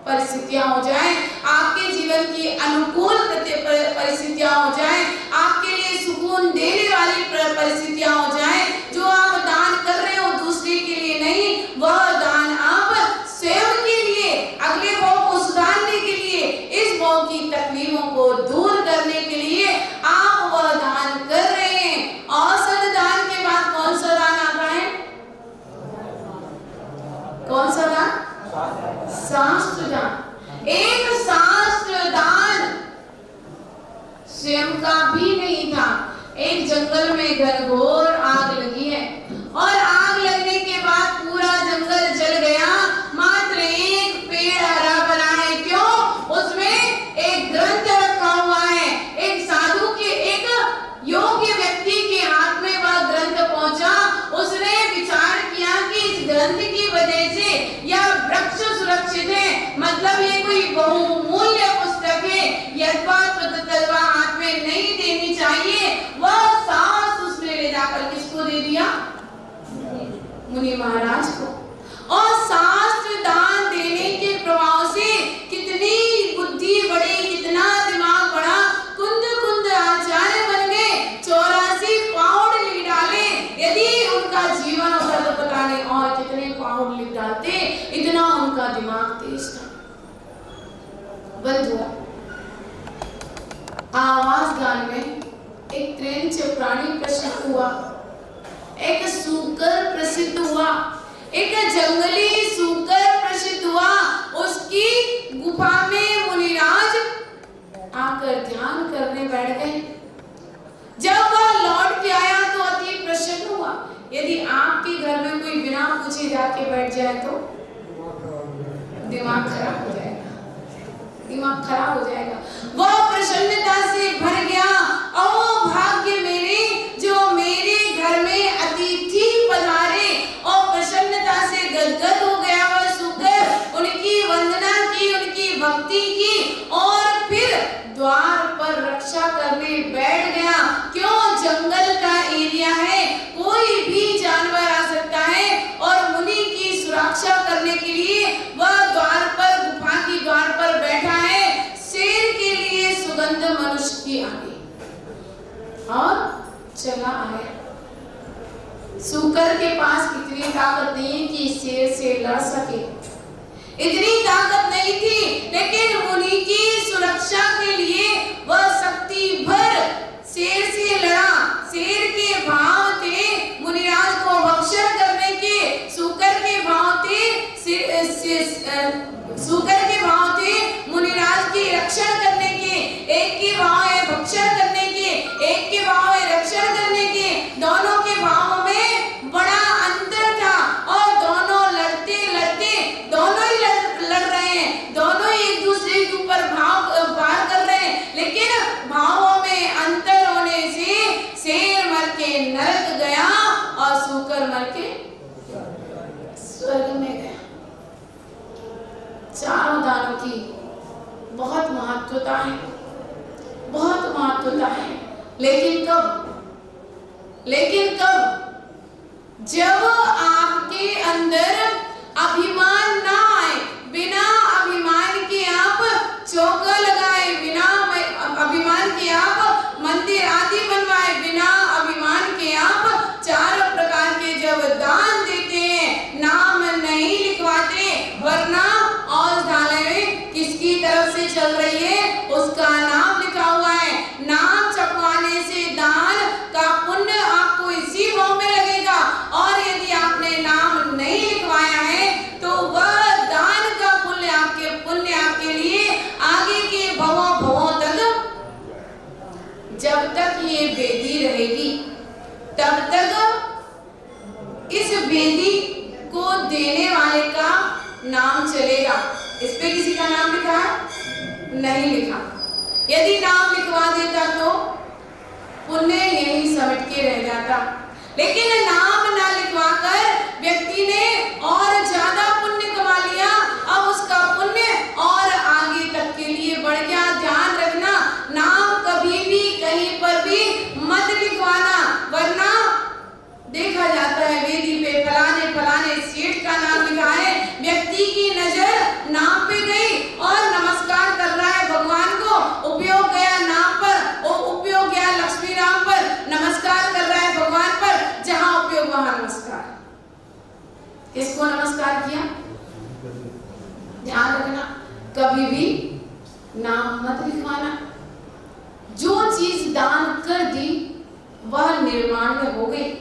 परिस्थितियां हो जाए, आपके जीवन की अनुकूल परिस्थितियां हो जाए, आपके लिए सुकून देने वाली परिस्थितियां हो जाए। जो आप दान कर रहे हो दूसरे के लिए नहीं, वह दान आप स्वयं के लिए, अगले भाव को सुधारने के लिए, इस भाव की तकलीफों को दूर करने के लिए आप वह दान कर रहे हैं। औसत दान के बाद कौन सा दान आता है? कौन सा दान? शास्त्र दान। एक शास्त्र दान स्वयं का भी नहीं था। एक जंगल में घनघोर आग लगी है और आग लगने के बाद पूरा जंगल जल गया, मात्र एक पेड़ हरा भरा है। क्यों? उसमें एक ग्रंथ रखा हुआ है। एक साधु के, एक योग्य व्यक्ति के हाथ में वह ग्रंथ पहुंचा। उसने विचार किया कि इस ग्रंथ की वजह से यह वृक्ष सुरक्षित है, मतलब ये कोई बहुमूल्य पुस्तक है, तलवा हाथ में नहीं देनी चाहिए। वह सास उसने ले जाकर किसको दे दिया? मुनि महाराज को। और शास्त्र दान देने के प्रभाव से कितनी बुद्धि बढ़ी, कितना दिमाग बढ़ा। कुंद कुंद आचार्य बन गए, 84 पाउंड लिख डाले। यदि उनका जीवन होता तो पता नहीं और कितने पाउंड लिख डालते, इतना उनका दिमाग तेज था। बंद हुआ। आवाज गान में एक क्रेंच प्राणी प्रसिद्ध हुआ, एक सूकर प्रसिद्ध हुआ, एक जंगली सूकर प्रसिद्ध हुआ। उसकी गुफा में मुनिराज आकर ध्यान करने बैठ गए। जब वह लौट के आया तो अति प्रसन्न हुआ। यदि आपके घर में कोई बिना पूछे जाके बैठ जाए तो दिमाग खराब हो जाएगा, दिमाग खराब हो जाएगा। वह प्रसन्नता से भर गया। ओ भाग्य मेरे, जो मेरे घर में अतिथि पधारे, और प्रसन्नता से गदगद हो गया वह सुकर। उनकी वंदना की, उनकी भक्ति की, और फिर द्वार पर रक्षा करने बैठ गया। क्यों? जंगल का एरिया है, कोई भी जानवर आ सकता है, और मुनि की सुरक्षा करने के लिए वह द्वार पर, गुफा की द्वार पर बैठा है। शेर के लिए सुगंध मनुष्य की आ गई और चला आया। सूकर के पास इतनी ताकत नहीं है कि शेर से लड़ सके, इतनी ताकत नहीं थी, लेकिन मुनि की सुरक्षा के लिए वह शक्ति भर शेर से लड़ा। शेर के भाव थे मुनिराज को भक्षण करने के, सूकर के भाव थे सूकर के भाव थे मुनिराज की रक्षा करने के। एक के भाव है भक्षण करने के, एक के भाव है रक्षण करने के। दोनों के भावों में बड़ा अंतर था और दोनों लड़ते लड़ते दोनों ही लड़ रहे हैं, दोनों ही एक दूसरे के ऊपर भाव वार कर रहे हैं। लेकिन भावों में अंतर होने से शेर मर के नरक गया और सूकर मर के स्वर्ग में गया। चारों दानों की बहुत महत्वता है, बहुत महत्वता है। लेकिन कब? जब आपके अंदर अभिमान ना आए। बिना अभिमान के आप चौका लगाए, बिना अभिमान के आप मंदिर आदि बनवाए, बिना अभिमान के आप चार प्रकार के जब दान देते हैं, नाम नहीं लिखवाते, वरना औषधालय में किसकी तरफ से चल रही है उसका नाम लिखा हुआ है। नाम छपवाने से दान का पुण्य आपको इसी भाव में लगेगा, और यदि आपने नाम नहीं लिखवाया है तो वह दान का पुण्य आपके लिए आगे के भवों तक, जब तक ये वेदी रहेगी तब तक इस वेदी को देने वाले का नाम चलेगा। इस पे किसी का नाम लिखा है? नहीं लिखा। यदि नाम लिखवा देता तो पुण्य यही समेट के रह जाता, लेकिन नाम ना लिखवाकर व्यक्ति ने और ज्यादा पुण्य कमा लिया। अब उसका पुण्य और आगे तक के लिए बढ़ गया। ध्यान रखना, नाम कभी भी कहीं पर भी मत लिखवाना, वरना देखा जाता है वेदी पे फलाने फलाने सेठ का नाम लिखा है, व्यक्ति की नजर नाम पे गई और नमस्कार कर रहा है भगवान को, उपयोग गया नाम पर और उपयोग गया लक्ष्मी नाम पर, नमस्कार कर रहा है भगवान पर, जहां उपयोग वहां नमस्कार। किसको नमस्कार किया? ध्यान रखना, कभी भी नाम मत लिखवाना। जो चीज दान कर दी वह निर्माण में हो गई।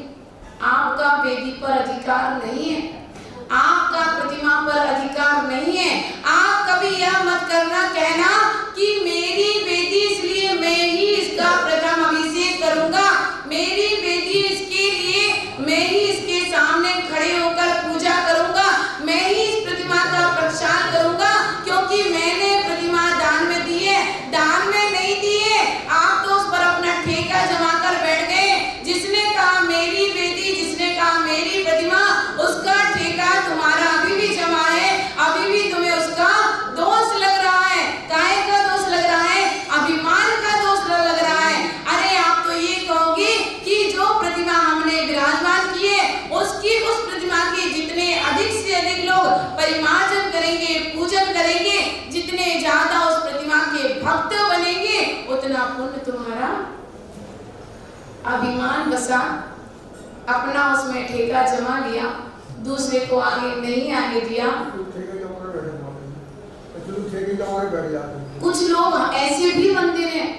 आपका वेदी पर अधिकार नहीं है, आपका प्रतिमा पर अधिकार नहीं है। आप कभी यह मत करना कहना कि मेरी वेदी इसलिए मैं ही इसका प्रथम अभिषेक करूंगा, मेरी वेदी इसके लिए मैं ही इसके सामने खड़े होकर पूजा करूंगा, मैं ही इस प्रतिमा का प्रक्षालन करूंगा क्योंकि मैंने प्रतिमा दान में दी है। दान में नहीं दी है, आप तो उस पर अपना ठेका जमा कर बैठ गए। जिसने कहा मेरी वेदी, जिसने कहा मेरी प्रतिमा, उसका ठेका तुम्हारा अभी भी जमा है, अभी भी तुम्हें उसका दोष लग रहा है। काहे का दोष लग रहा है? अभिमान का दोष लग रहा है। अरे आप तो ये कहोगे कि जो प्रतिमा हमने विराजमान की है उसकी, उस प्रतिमा के जितने अधिक से अधिक लोग परिमार्जन करेंगे, पूजन करेंगे, जितने ज्यादा उस प्रतिमा के भक्त बनेंगे उतना पुण्य तुम्हारा। अभिमान बसा, अपना उसमें ठेका जमा लिया, दूसरे को आगे नहीं आने दिया। कुछ लोग ऐसे भी मंदिर हैं।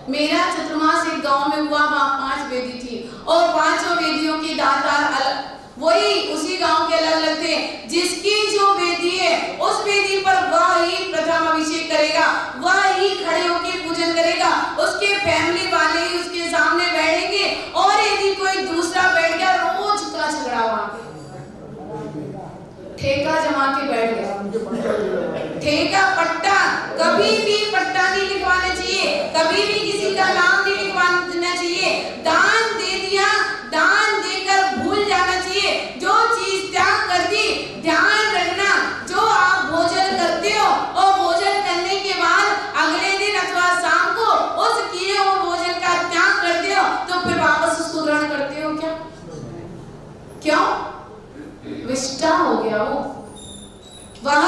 मेरा चतुर्मास एक गांव में हुआ, वहां 5 वेदी थी और 5 वेदियों के दातार अलग, वही उसी गांव के अलग अलग थे। जिसकी जो वेदी है उस वेदी पर वह ही प्रथम अभिषेक करेगा, वह ही खड़े होकर पूजन करेगा, उसके फैमिली वाले ही उसके सामने बैठेंगे। और यदि कोई दूसरा बैठ गया, रोज का झगड़ा वहां पे, ठेका जमा के बैठ गया। ठेका पट्टा, कभी भी पट्टा नहीं लिखवाना चाहिए, कभी भी किसी का नाम नहीं लिखवाना चाहिए। दान दे दिया, दान देकर भूल जाना चाहिए। जो चीज त्याग कर दी, ध्यान रखना, जो आप भोजन करते हो और भोजन करने के बाद अगले दिन अथवा शाम को उस किए हुए भोजन का त्याग करते हो, तो फिर वापस उसको ग्रहण करते हो क्या? क्यों? विष्टा हो गया वो, वह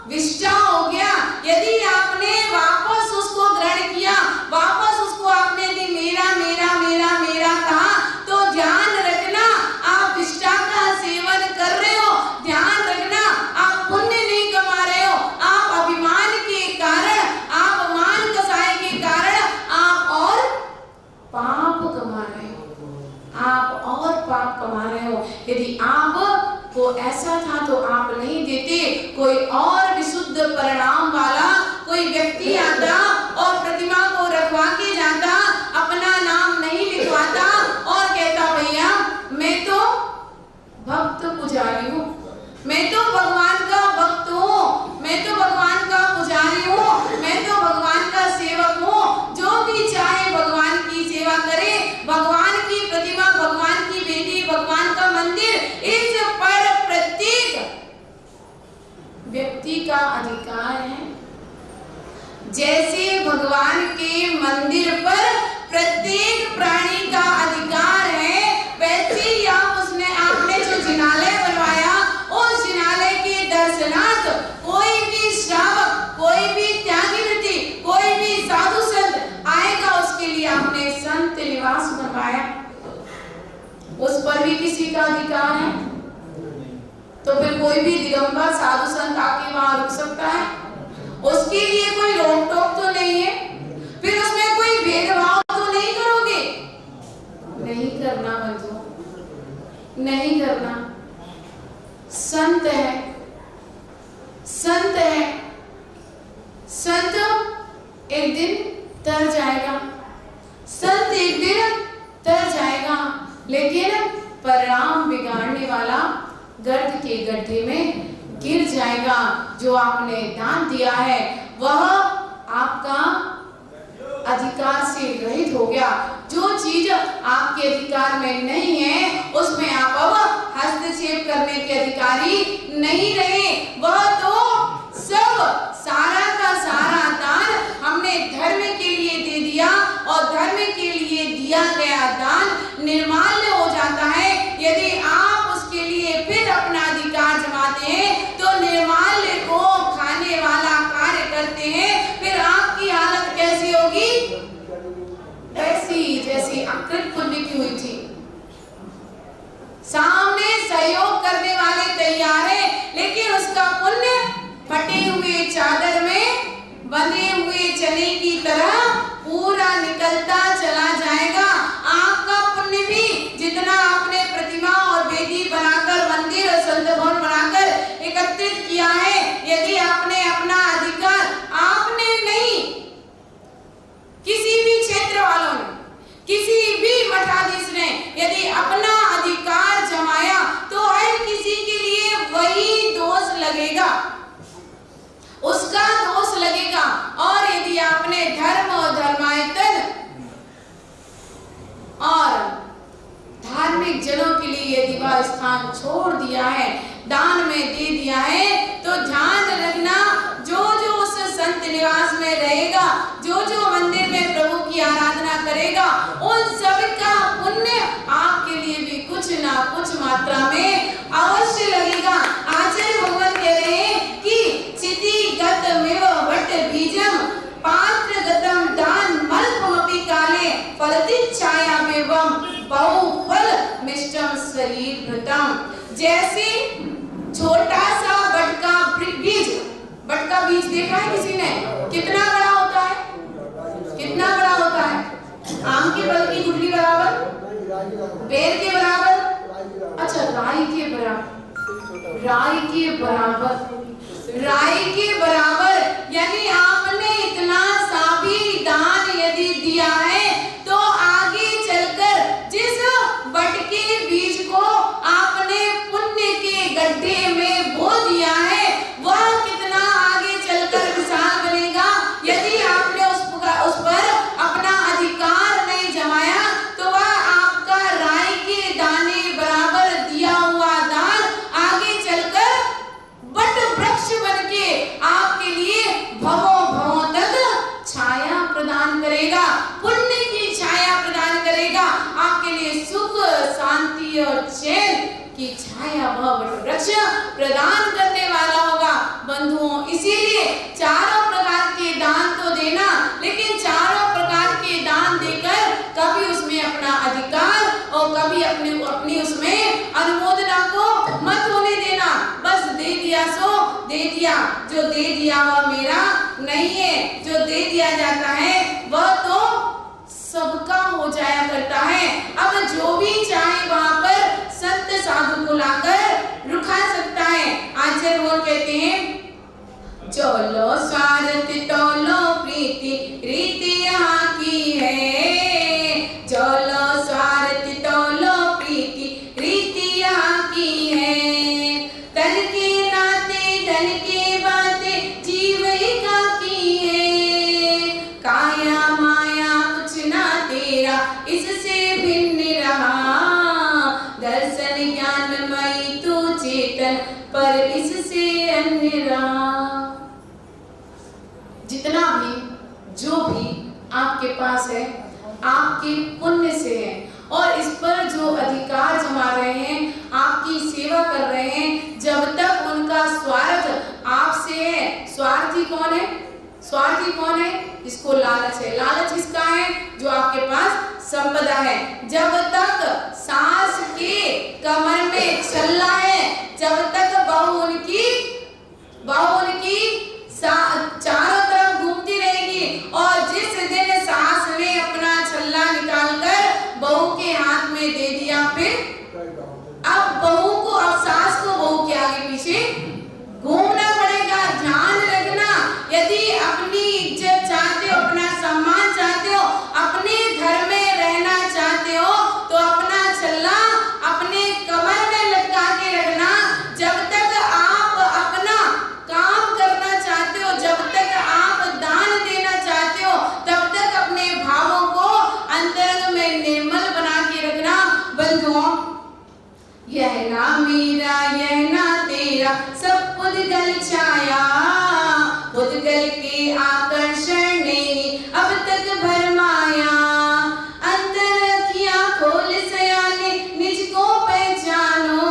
विष्टा हो गया। यदि आपने वापस उसको ग्रहण किया, वापस उसको आपने दी मेरा मेरा मेरा मेरा कहा, तो ध्यान रखना आप विष्टा का सेवन कर रहे हो। ध्यान रखना आप पुण्य नहीं कमा रहे हो, आप अभिमान के कारण, आप मान कसाई के कारण आप और पाप कमा रहे हो, आप और पाप कमा रहे हो। यदि आप को ऐसा था तो आप नहीं देते, कोई और विशुद्ध परिणाम वाला कोई व्यक्ति आता और प्रतिमा को रखवा के जाता, अपना नाम नहीं लिखवाता और कहता भैया मैं तो भक्त पुजारी हूँ, मैं तो भगवान का भक्त हूँ, मैं तो भगवान का पुजारी हूँ, मैं तो भगवान का सेवक हूँ। जो भी चाहे भगवान की सेवा करे, भगवान की प्रतिमा, भगवान की बेटी, भगवान का मंदिर, इस पर प्रत्येक व्यक्ति का अधिकार है। जैसे भगवान के मंदिर पर प्रत्येक प्राणी का अधिकार है, वैसे ही आपने जो जिनालय बनवाया, उस जिनालय के दर्शनार्थ कोई भी श्रावक, कोई भी त्यागी वृत्ति, कोई भी साधु संत आएगा, उसके लिए आपने संत निवास बनवाया, उस पर भी किसी का अधिकार है। तो फिर कोई भी दिगंबर साधु संत आके वहां रुक सकता है, उसके लिए कोई रोक टोक तो नहीं है। फिर उसमें कोई भेदभाव तो नहीं करोगे? नहीं करना बंधु, नहीं करना। संत है, संत है, संत एक दिन तर जाएगा, संत एक दिन तर जाएगा, लेकिन परिणाम बिगाड़ने वाला गर्द के गड्ढे में गिर जाएगा। जो आपने दान दिया है वह आपका अधिकार से रहित हो गया। जो चीज आपके अधिकार में नहीं है उसमें आप अब हस्तक्षेप करने के अधिकारी नहीं रहे। वह तो सब सारा का सारा दान हमने धर्म के लिए दे दिया और धर्म के लिए दिया गया दान निर्माल्य हो जाता है। यदि आप उसके लिए फिर अपना अधिकार जमाते हैं तो निर्माल्य को खाने वाला कार्य करते हैं, फिर आपकी हालत कैसी होगी? ऐसी जैसी अकृत पुण्य की हुई थी। सामने सहयोग करने वाले तैयार हैं, लेकिन उसका पुण्य फटे हुए चादर में बंधे हुए चने की तरह पूरा निकलता चला जाएगा। आपका पुण्य भी जितना आपने प्रतिमा और वेदी बनाकर, मंदिर और संत भवन बनाकर एकत्रित किया है, यदि आपने अपना अधिकार, आपने नहीं, किसी भी क्षेत्र वालों ने, किसी भी मठाधीश ने यदि अपना अधिकार जमाया तो हर किसी के लिए वही दोष लगेगा, उसका दोष लगेगा। और यदि आपने धर्म और धर्मायतन और धार्मिक जनों के लिए यदि वह स्थान छोड़ दिया है, दान में दे दिया है, तो ध्यान रखना जो जो उस संत निवास में रहेगा, जो जो मंदिर में प्रभु की आराधना करेगा, उन सब का पुण्य आपके लिए भी कुछ ना कुछ मात्रा में अवश्य लगेगा। आचार्य भगवान कह रहे हैं कि चितिगतमेव वट बीजम पात्रगतम दान मल्पमपि काले फलतिच्छायामेवं बहुफल मिष्टम शरीरभृतम। जैसे छोटा सा बट का बीज देखा है किसी ने? कितना बड़ा होता है? कितना बड़ा होता है? आम के फल की गुठली बराबर, पेड़ के बराबर, अच्छा राई के बराबर, राई के बराबर। यानी आपने इतना सा भी दान यदि दिया है तो आगे चलकर जिस बट के बीज को आपने पुण्य के गड्ढे में बो दिया है, वह कितना आगे चलकर विशाल बनेगा। यदि आपने उस पर अपना अधिकार नहीं जमाया तो वह आपका राई के दाने बराबर दिया हुआ दान आगे चलकर बट वृक्ष बनके आपके लिए भवों भवों तक छाया प्रदान करेगा, पुण्य की छाया प्रदान करेगा, आपके लिए सुख, शांति और चैन की छाया वह वट वृक्ष प्रदान करने वाला होगा। बंधुओं, इसीलिए चारों प्रकार के दान तो देना, लेकिन चारों प्रकार के दान देकर कभी उसमें अपना अधिकार और कभी अपनी उसमें अनुमोदना को मत होने देना। बस दे दिया सो दे दिया, जो दे दिया वह मेरा नहीं है, जो दे दिया जाता है वह तो सबका हो जाया करता है। अब जो भी चाहे वहां पर संत साधु को लाकर रुका सकता है। आचार्य वो कहते हैं, चलो स्वार्थ तोलो प्रीति रीति यहाँ की है, चलो स्वार्थ तोलो प्रीति रीति यहाँ की है, तन के नाते धन के बातें जीव ही का की है, काया माया कुछ ना तेरा इससे भिन्न रहा, दर्शन ज्ञानमयी तू चेतन पर इससे अन्य रहा। जितना भी जो भी आपके पास है आपके पुण्य से है, और इस पर जो अधिकार जमा रहे हैं, आपकी सेवा कर रहे हैं, जब तक उनका स्वार्थ आपसे है। स्वार्थी कौन है? स्वार्थी कौन है? जिसको लालच है। लालच किसका है? जो आपके पास संपदा है। जब तक सास के कमर में छल्ला है, जब तक बहू उनकी चारों तरफ घूमती रहेगी, और जिस दिन सास ने अपना छल्ला निकालकर बहू के हाथ में दे दिया, फिर अब सास को बहू के आगे पीछे घूमना पड़ेगा। ध्यान रखना, यदि अपनी इज्जत चाहते हो, अपना सम्मान चाहते हो, अपने घर में रहना चाहते हो, तो अपना छल्ला अपने कमर में लटका के रखना। जब तक आप अपना काम करना चाहते हो, जब तक आप दान देना चाहते हो, तब तक अपने यह ना मेरा यह ना तेरा सब उद्गल छाया, उद्गल के आकर्षण ने अब तक भरमाया। अंतर अखियां खोल सयाने निज को पहचानो,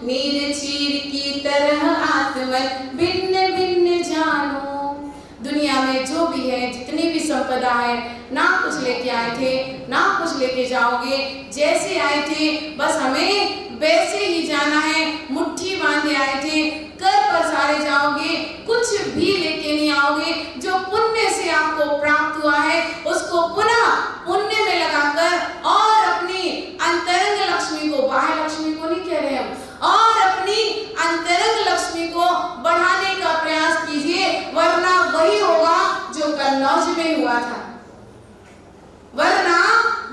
नीर चीर की तरह आत्मन भिन्न भिन्न जानो। दुनिया में जो भी है, जितनी भी संपदा है, ना कुछ लेके आए थे ना कुछ लेके जाओगे। जैसे आए थे बस हमें वैसे ही जाना है। मुट्ठी बांधे आए थे, कर पसारे जाओगे, कुछ भी लेके नहीं आओगे। जो पुण्य से आपको प्राप्त हुआ है उसको पुनः पुण्य में लगाकर और अपनी अंतरंग लक्ष्मी को, बाह्य लक्ष्मी को नहीं कह रहे हम, और अपनी अंतरंग लक्ष्मी को बढ़ाने का प्रयास कीजिए, वरना वही होगा जो कन्नौज में हुआ था, वरना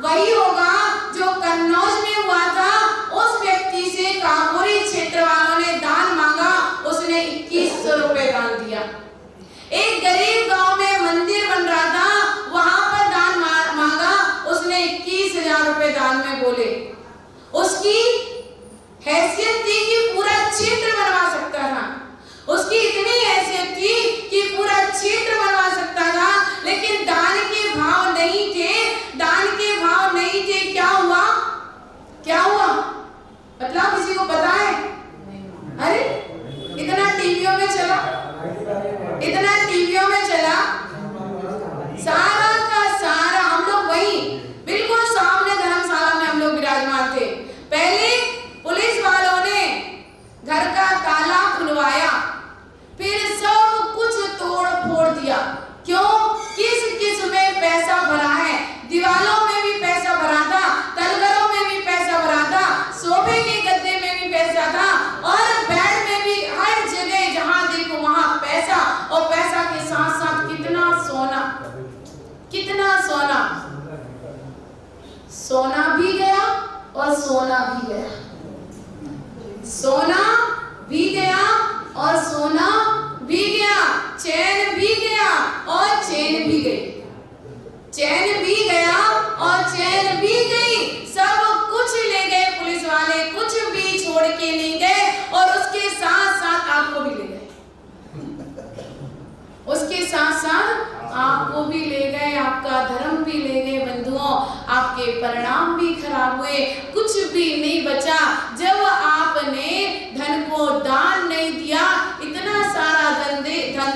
वही होगा जो कन्नौज में हुआ था। उस व्यक्ति से काकोरी क्षेत्र वालों ने दान मांगा, उसने 2100 रुपए दान दिया। एक गरीब गांव में मंदिर बन रहा था, वहां पर दान मांगा, उसने 21,000 रुपए दान में बोले। उसकी हैसियत थी कि पूरा क्षेत्र बनवा सकता था, उसकी इतनी हैसियत थी कि पूरा क्षेत्र बनवा सकता था, लेकिन दान के भाव नहीं थे, दान के भाव नहीं थे। क्या हुआ? क्या हुआ मतलब किसी को पता है? अरे इतना टीवियों में चला, इतना टीवियों में चला, सारा का सारा हम लोग वही बिल्कुल सामने धर्मशाला में हम लोग विराजमान थे। पहले पुलिस वालों ने घर का ताला खुलवाया, फिर सब कुछ तोड़ फोड़ दिया। क्यों? किस किस में पैसा भरा है? दीवालों में भी पैसा भरा था, तलगरों में भी पैसा भरा था, सोफे के गद्दे में भी पैसा था, और बेड में भी, हर जगह जहां देखो वहां पैसा। और पैसा के साथ साथ कितना सोना, कितना सोना, सोना भी गया और सोना भी गया, सोना भी गया और सोना भी गया, चैन भी गया और चैन भी गई, चैन भी गया और चैन भी गई। सब कुछ ले गए पुलिस वाले, कुछ भी छोड़ के नहीं गए, और उसके साथ साथ आपको भी ले गए, उसके साथ साथ आपको भी ले गए, आपका धर्म भी ले गए। बंधुओं, आपके परिणाम भी खराब हुए, कुछ भी नहीं बचा। जब आपने धन को दान नहीं दिया, इतना सारा धन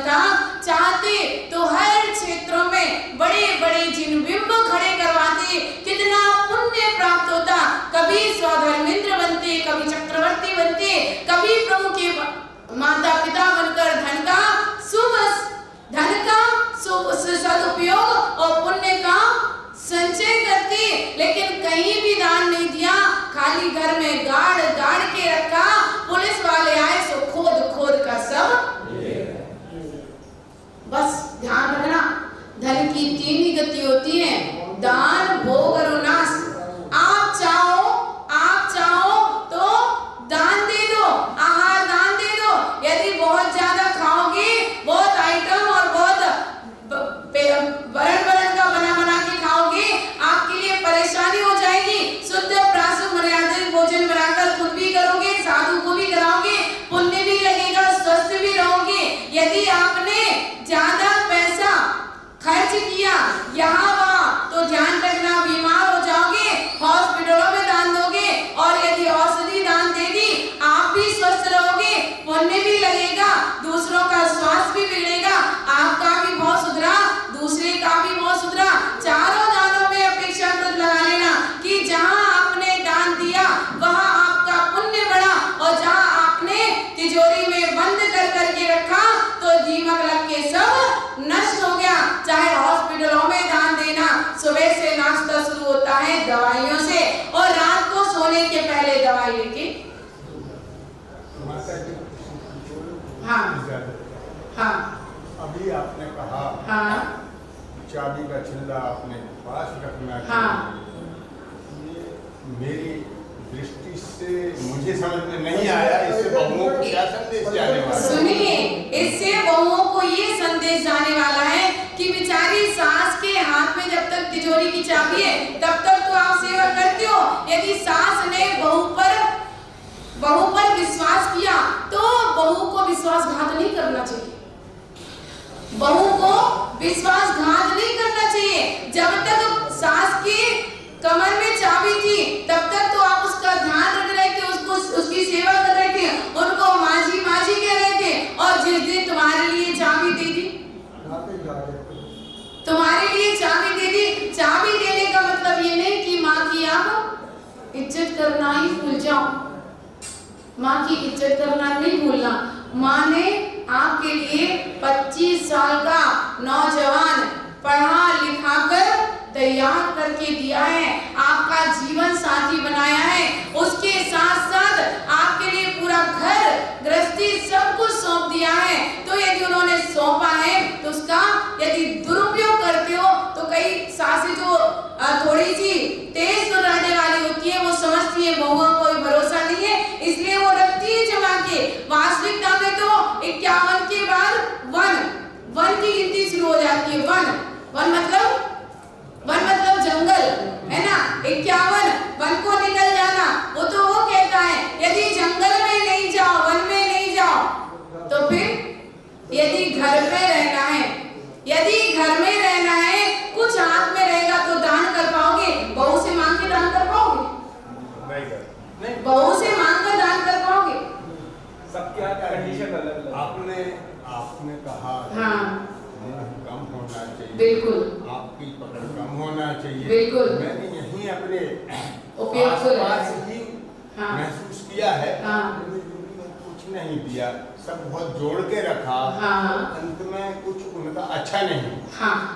था, चाहते तो हर क्षेत्रों में बड़े बड़े जिनबिंब खड़े करवाते, कितना पुण्य प्राप्त होता। कभी स्वधर्मेंद्र बनते, कभी चक्रवर्ती बनते, कभी प्रभु के माता पिता बनकर धन का सदुपयोग और पुण्य का संचय करते। लेकिन कहीं भी दान नहीं दिया, खाली घर में गाड़ गाड़ के रखा। पुलिस वाले आए सो खोद खोद का सब। बस ध्यान रखना, धन की 3 ही गति होती है, दान, भोग और नाश। आप चाहो तो दान दे दो, आहार दान दे दो। यदि बहुत ज्यादा खाओगे, बहुत आइटम और बहुत बरन का बना के खाओगे, आपके लिए परेशानी हो जाएगी। शुद्ध प्राशुद्ध मर्यादित भोजन बनाकर खुद भी करोगे, साधु को भी कराओगे, पुण्य भी लगेगा, स्वस्थ भी रहोगे। यदि आपने ज्यादा पैसा खर्च किया यहाँ वहाँ, तो ध्यान रखना बीमार हो जाओगे, हॉस्पिटलों में दान दोगे, और यदि औषधि दान दे दी, आप भी स्वस्थ रहोगे, पुण्य भी लगेगा, दूसरों का स्वास्थ्य भी बिगड़ेगा, आपका भी बहुत सुधरा, दूसरे का भी बहुत सुधरा। चारों दानों में अपेक्षाकृत लगा लेना कि जहां आपने दान दिया वहां आपका पुण्य बढ़ा, और जहां आपने तिजोरी में बंद कर करके रखा तो दीमक लग के सब नष्ट हो गया। चाहे हॉस्पिटलों में दान देना, सुबह से नाश्ता शुरू होता है दवाइयों से, और रात को सोने के पहले दवाई लेके। हाँ हाँ, अभी आपने कहा हाँ, चाबी का छिल्ला अपने पास रखना चाहिए। हाँ, मेरी दृष्टि से मुझे समझ में नहीं आया, इससे बहुओं को क्या संदेश जाने वाला है? सुनिए, इससे बहुओं को ये संदेश जाने वाला है कि बेचारी सास के हाथ में जब तक तिजोरी की चाबी है तब तक तो आप सेवा करते हो। यदि सास ने बहू पर बहू को विश्वासघात नहीं करना चाहिए। बहू को विश्वासघात नहीं करना चाहिए। जब तक सास की कमर में चाबी थी तब तक तो आप उसका ध्यान रख रहे थे, उसको उसकी सेवा कर रहे थे, उनको माजी माजी कह रहे थे। और जिस दिन तुम्हारे लिए चाबी दे दी, तुम्हारे लिए चाबी दे दी, चाबी देने का मतलब ये नहीं कि माँ की आप इज्जत करना ही भूल जाओ। माँ की इज्जत करना नहीं भूलना। माँ ने आपके लिए 25 साल का नौजवान पढ़ा लिखा कर तैयार करके दिया है, आपका जीवन साथी बनाया है। उसके साथ साथ आपके लिए पूरा घर गृहस्थी सब कुछ सौंप दिया है। तो यदि उन्होंने सौंपा है तो उसका यदि दुरुपयोग करते हो तो कई सासें जो थोड़ी सी तेज तो रहने वाली होती है, वो समझती है बहुओं को कोई भरोसा नहीं है, इसलिए वो रखती है जमा के। वास्तविकता में तो 51 के बाद वन की गिनती शुरू हो जाती है। वन मतलब जंगल है ना। 51 वन को निकल जाना, वो तो वो कहता है यदि जंगल में नहीं जाओ, वन में नहीं जाओ, तो फिर यदि घर में रहना है, यदि घर में रहना है, कुछ हाथ में रहेगा तो दान कर पाओगे। बहू से मांग के दान कर पाओगे? नहीं, बहू से मांग कर दान कर पाओगे? सबके कंडीशन अलग। आपने कहा हाँ कम होना चाहिए, बिल्कुल, आपकी पकड़ कम होना चाहिए, बिल्कुल। मैंने यहीं अपने आस-पास ही महसूस किया है। कुछ नहीं दिया, सब बहुत जोड़ के रखा, अंत में कुछ उनका अच्छा नहीं।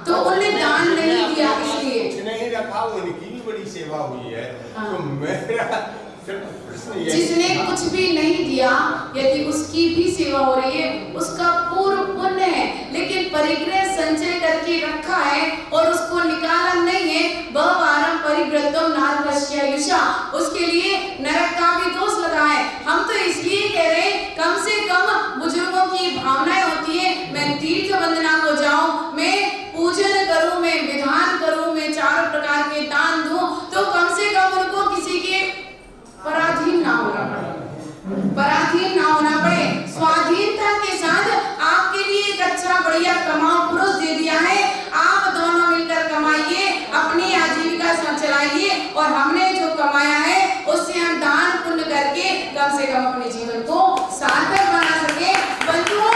तो उन्हें दान नहीं दिया, इसलिए कुछ नहीं रखा, उनकी भी बड़ी सेवा हुई है। तो मेरा जिसने कुछ भी नहीं दिया, यदि उसकी भी सेवा हो रही है, उसका पूर्ण पुण्य है। लेकिन परिग्रह संचय करके रखा है और उसको निकाला नहीं है, बहुवारम परिग्रहम नारकस्ययुषा, उसके लिए नरक का भी दोष लगा है। हम तो इसलिए कह रहे हैं कम से कम बुजुर्गों की भावनाएं होती है, मैं तीर्थ वंदना को जाऊं, मैं पूजन करूं, मैं विधान करूं, मैं 4 प्रकार के दान दूं, तो कम से कम उनको किसी के पराधीन ना होना पड़े। स्वाधीनता के साथ आपके लिए एक अच्छा बढ़िया कमाओ पुरुष दे दिया है, आप दोनों मिलकर कमाइए, अपनी आजीविका चलाइए, और हमने जो कमाया है उससे हम दान पुण्य करके कम से कम अपने जीवन को सार्थक बना सके। बंधुओं,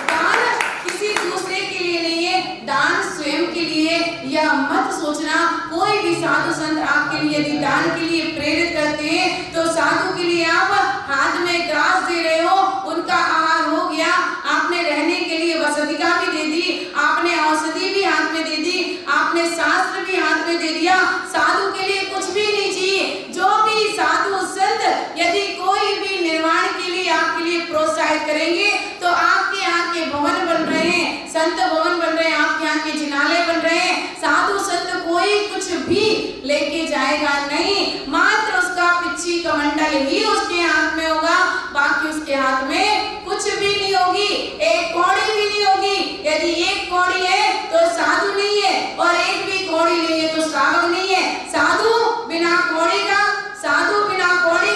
दान किसी दूसरे के लिए नहीं है, दान स्वयं के लिए। यह मत सोचना कोई भी साधु संत आपके लिए यदि दान के लिए प्रेरित करते हैं तो साधु के लिए आप हाथ में ग्रास दे रहे हो, उनका आहार हो गया, आपने रहने के लिए वसतिका भी दे दी, आपने औषधि भी हाथ में दे दी, आपने शास्त्र भी हाथ में दे दिया। साधु के लिए कुछ भी नहीं चाहिए। जो भी साधु संत यदि कोई भी निर्माण के लिए आपके लिए प्रोत्साहित करेंगे तो आपके यहाँ के भवन बन रहे हैं, संत भवन बन रहे हैं, आपके यहाँ के जिनालय बन रहे हैं। साधु संत कोई कुछ भी लेके जाएगा नहीं, मात्र उसका पिच्छी कमंडल ही उसके हाथ में होगा, बाकी उसके हाथ में कुछ भी नहीं होगी, एक कौड़ी भी नहीं होगी। यदि एक कौड़ी है तो साधु नहीं है, और एक भी कौड़ी नहीं है तो श्रावक नहीं है। साधु बिना कौड़ी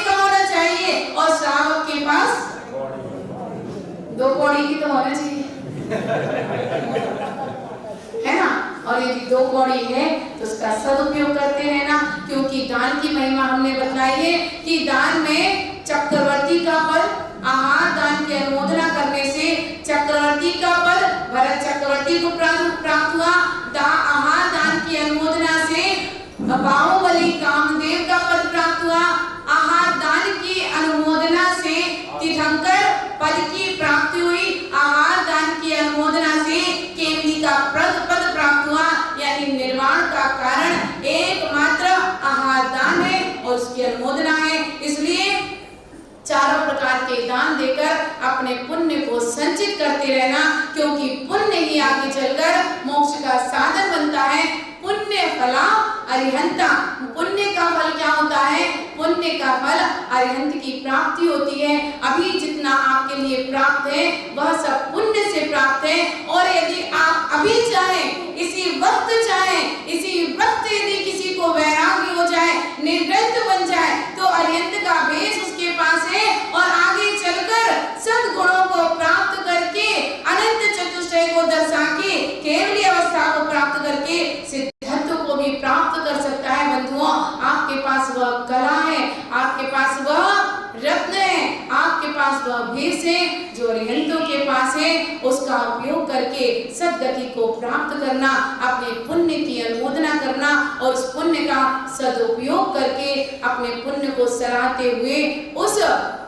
का होना चाहिए, और श्रावक के पास 2 कौड़ी की तो होना चाहिए है ना। और यदि 2 कौड़ी है तो उसका सदुपयोग करते रहना, क्योंकि दान की महिमा हमने बताई है कि दान में चक्रवर्ती का पद, आहार दान की अनुमोदना करने से चक्रवर्ती का पद भरत चक्रवर्ती को प्राप्त हुआ। आहार दान की अनुमोदना से बाहुबली कामदेव का पद प्राप्त हुआ। आहार दान की अनुमोदना से तीर्थंकर पद की प्राप्ति हुई। आहार दान की अनुमोदना से केवली का पद प्राप्त हुआ। यानी निर्वाण का कारण एकमात्र आहार दान है और उसकी अनुमोदना है। इसलिए चारों प्रकार के दान देकर अपने पुण्य को संचित करते रहना, क्योंकि पुण्य ही आगे चलकर मोक्ष का साधन बनता है। पुण्य फला अरिहंता, पुण्य का फल क्या होता है? पुण्य का फल अरिहंत की प्राप्ति होती है। अभी जितना आपके लिए प्राप्त है वह सब पुण्य से प्राप्त है। और यदि आप अभी चाहें, इसी वक्त चाहें, इसी वक्त यदि किसी को वैराग्य हो जाए, निर्ग्रंथ बन जाए, तो अरिहंत का भेष उसके पास है और आगे चलकर सद्गुणों को आपके पास वह रत्न है, आपके पास वह भेष है जो अरिहंतों के पास है। उसका उपयोग करके सद्गति को प्राप्त करना, अपने पुण्य की अनुमोदना करना और उस पुण्य का सदुपयोग करके अपने पुण्य को सराहते हुए उस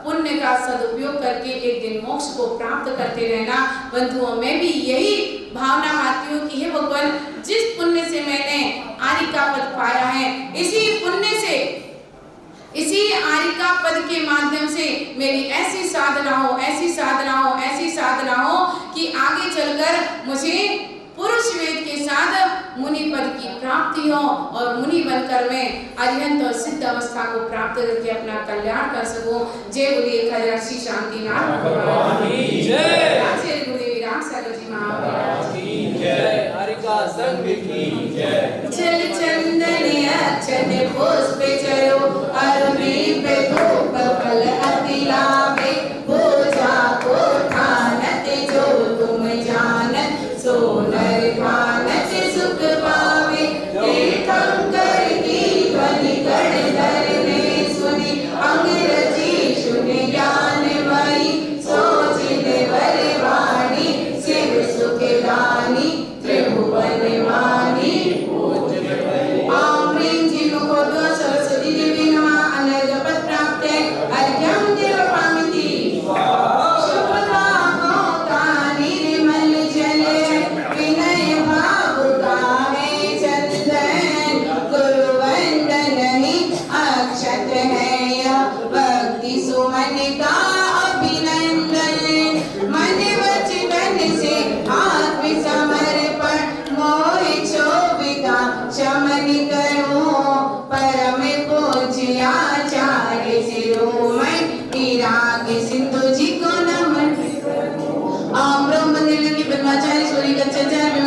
पुण्य का सदुपयोग करके एक दिन मोक्ष को प्राप्त करते रहना। बंधुओं, मैं भी यही भावना मानती हूँ कि हे भगवान, जिस पुण्य से मैंने आरिका पद पाया है, इसी पुण्य से, इसी आरिका पद के माध्यम से मेरी ऐसी साधना हो, ऐसी साधना हो, ऐसी साधना हो कि आगे चलकर मुझे पुरुष वेद के साथ मुनि पद की प्राप्ति हो और मुनि बनकर मैं अरिहंत और सिद्ध अवस्था को प्राप्त करके अपना कल्याण कर सकूं। जय बोलिए खजाची शांतिनाथ भगवान की जय। जय गुरुदेव राम सागर जी महाराज की जय। हरिका संघ की जय। जल चंदन अक्षत पुष्प चलो अरुणी पे धूप फल अति लाभे पूजा को ठानत जो तुम जानत सो नर मानत सुख पावे। तीर्थंकर की ध्वनि गण धरने सुनी अंग्रेजी सुनि ज्ञान मई सोचित वर वाणी शिव सुख दानी त्रिभुवन वाणी। सरस्वती देवी नमः अनर्घ पद प्राप्त है अर्घ्यम देव पामिति। निर्मल जल विनय भाव गाहे चंदन गुरु वंदन ही अक्षत है यह भक्ति सुमन का अभिनंदन। मन वचन से आत्म समर्पण मोह क्षोभिता शमन करो परम पूज्य आचार्य शिरोमणि विराग सिंधु जी को नमन। ब्रह्म ब्रह्मचारी सूर्य गच्छाचार्य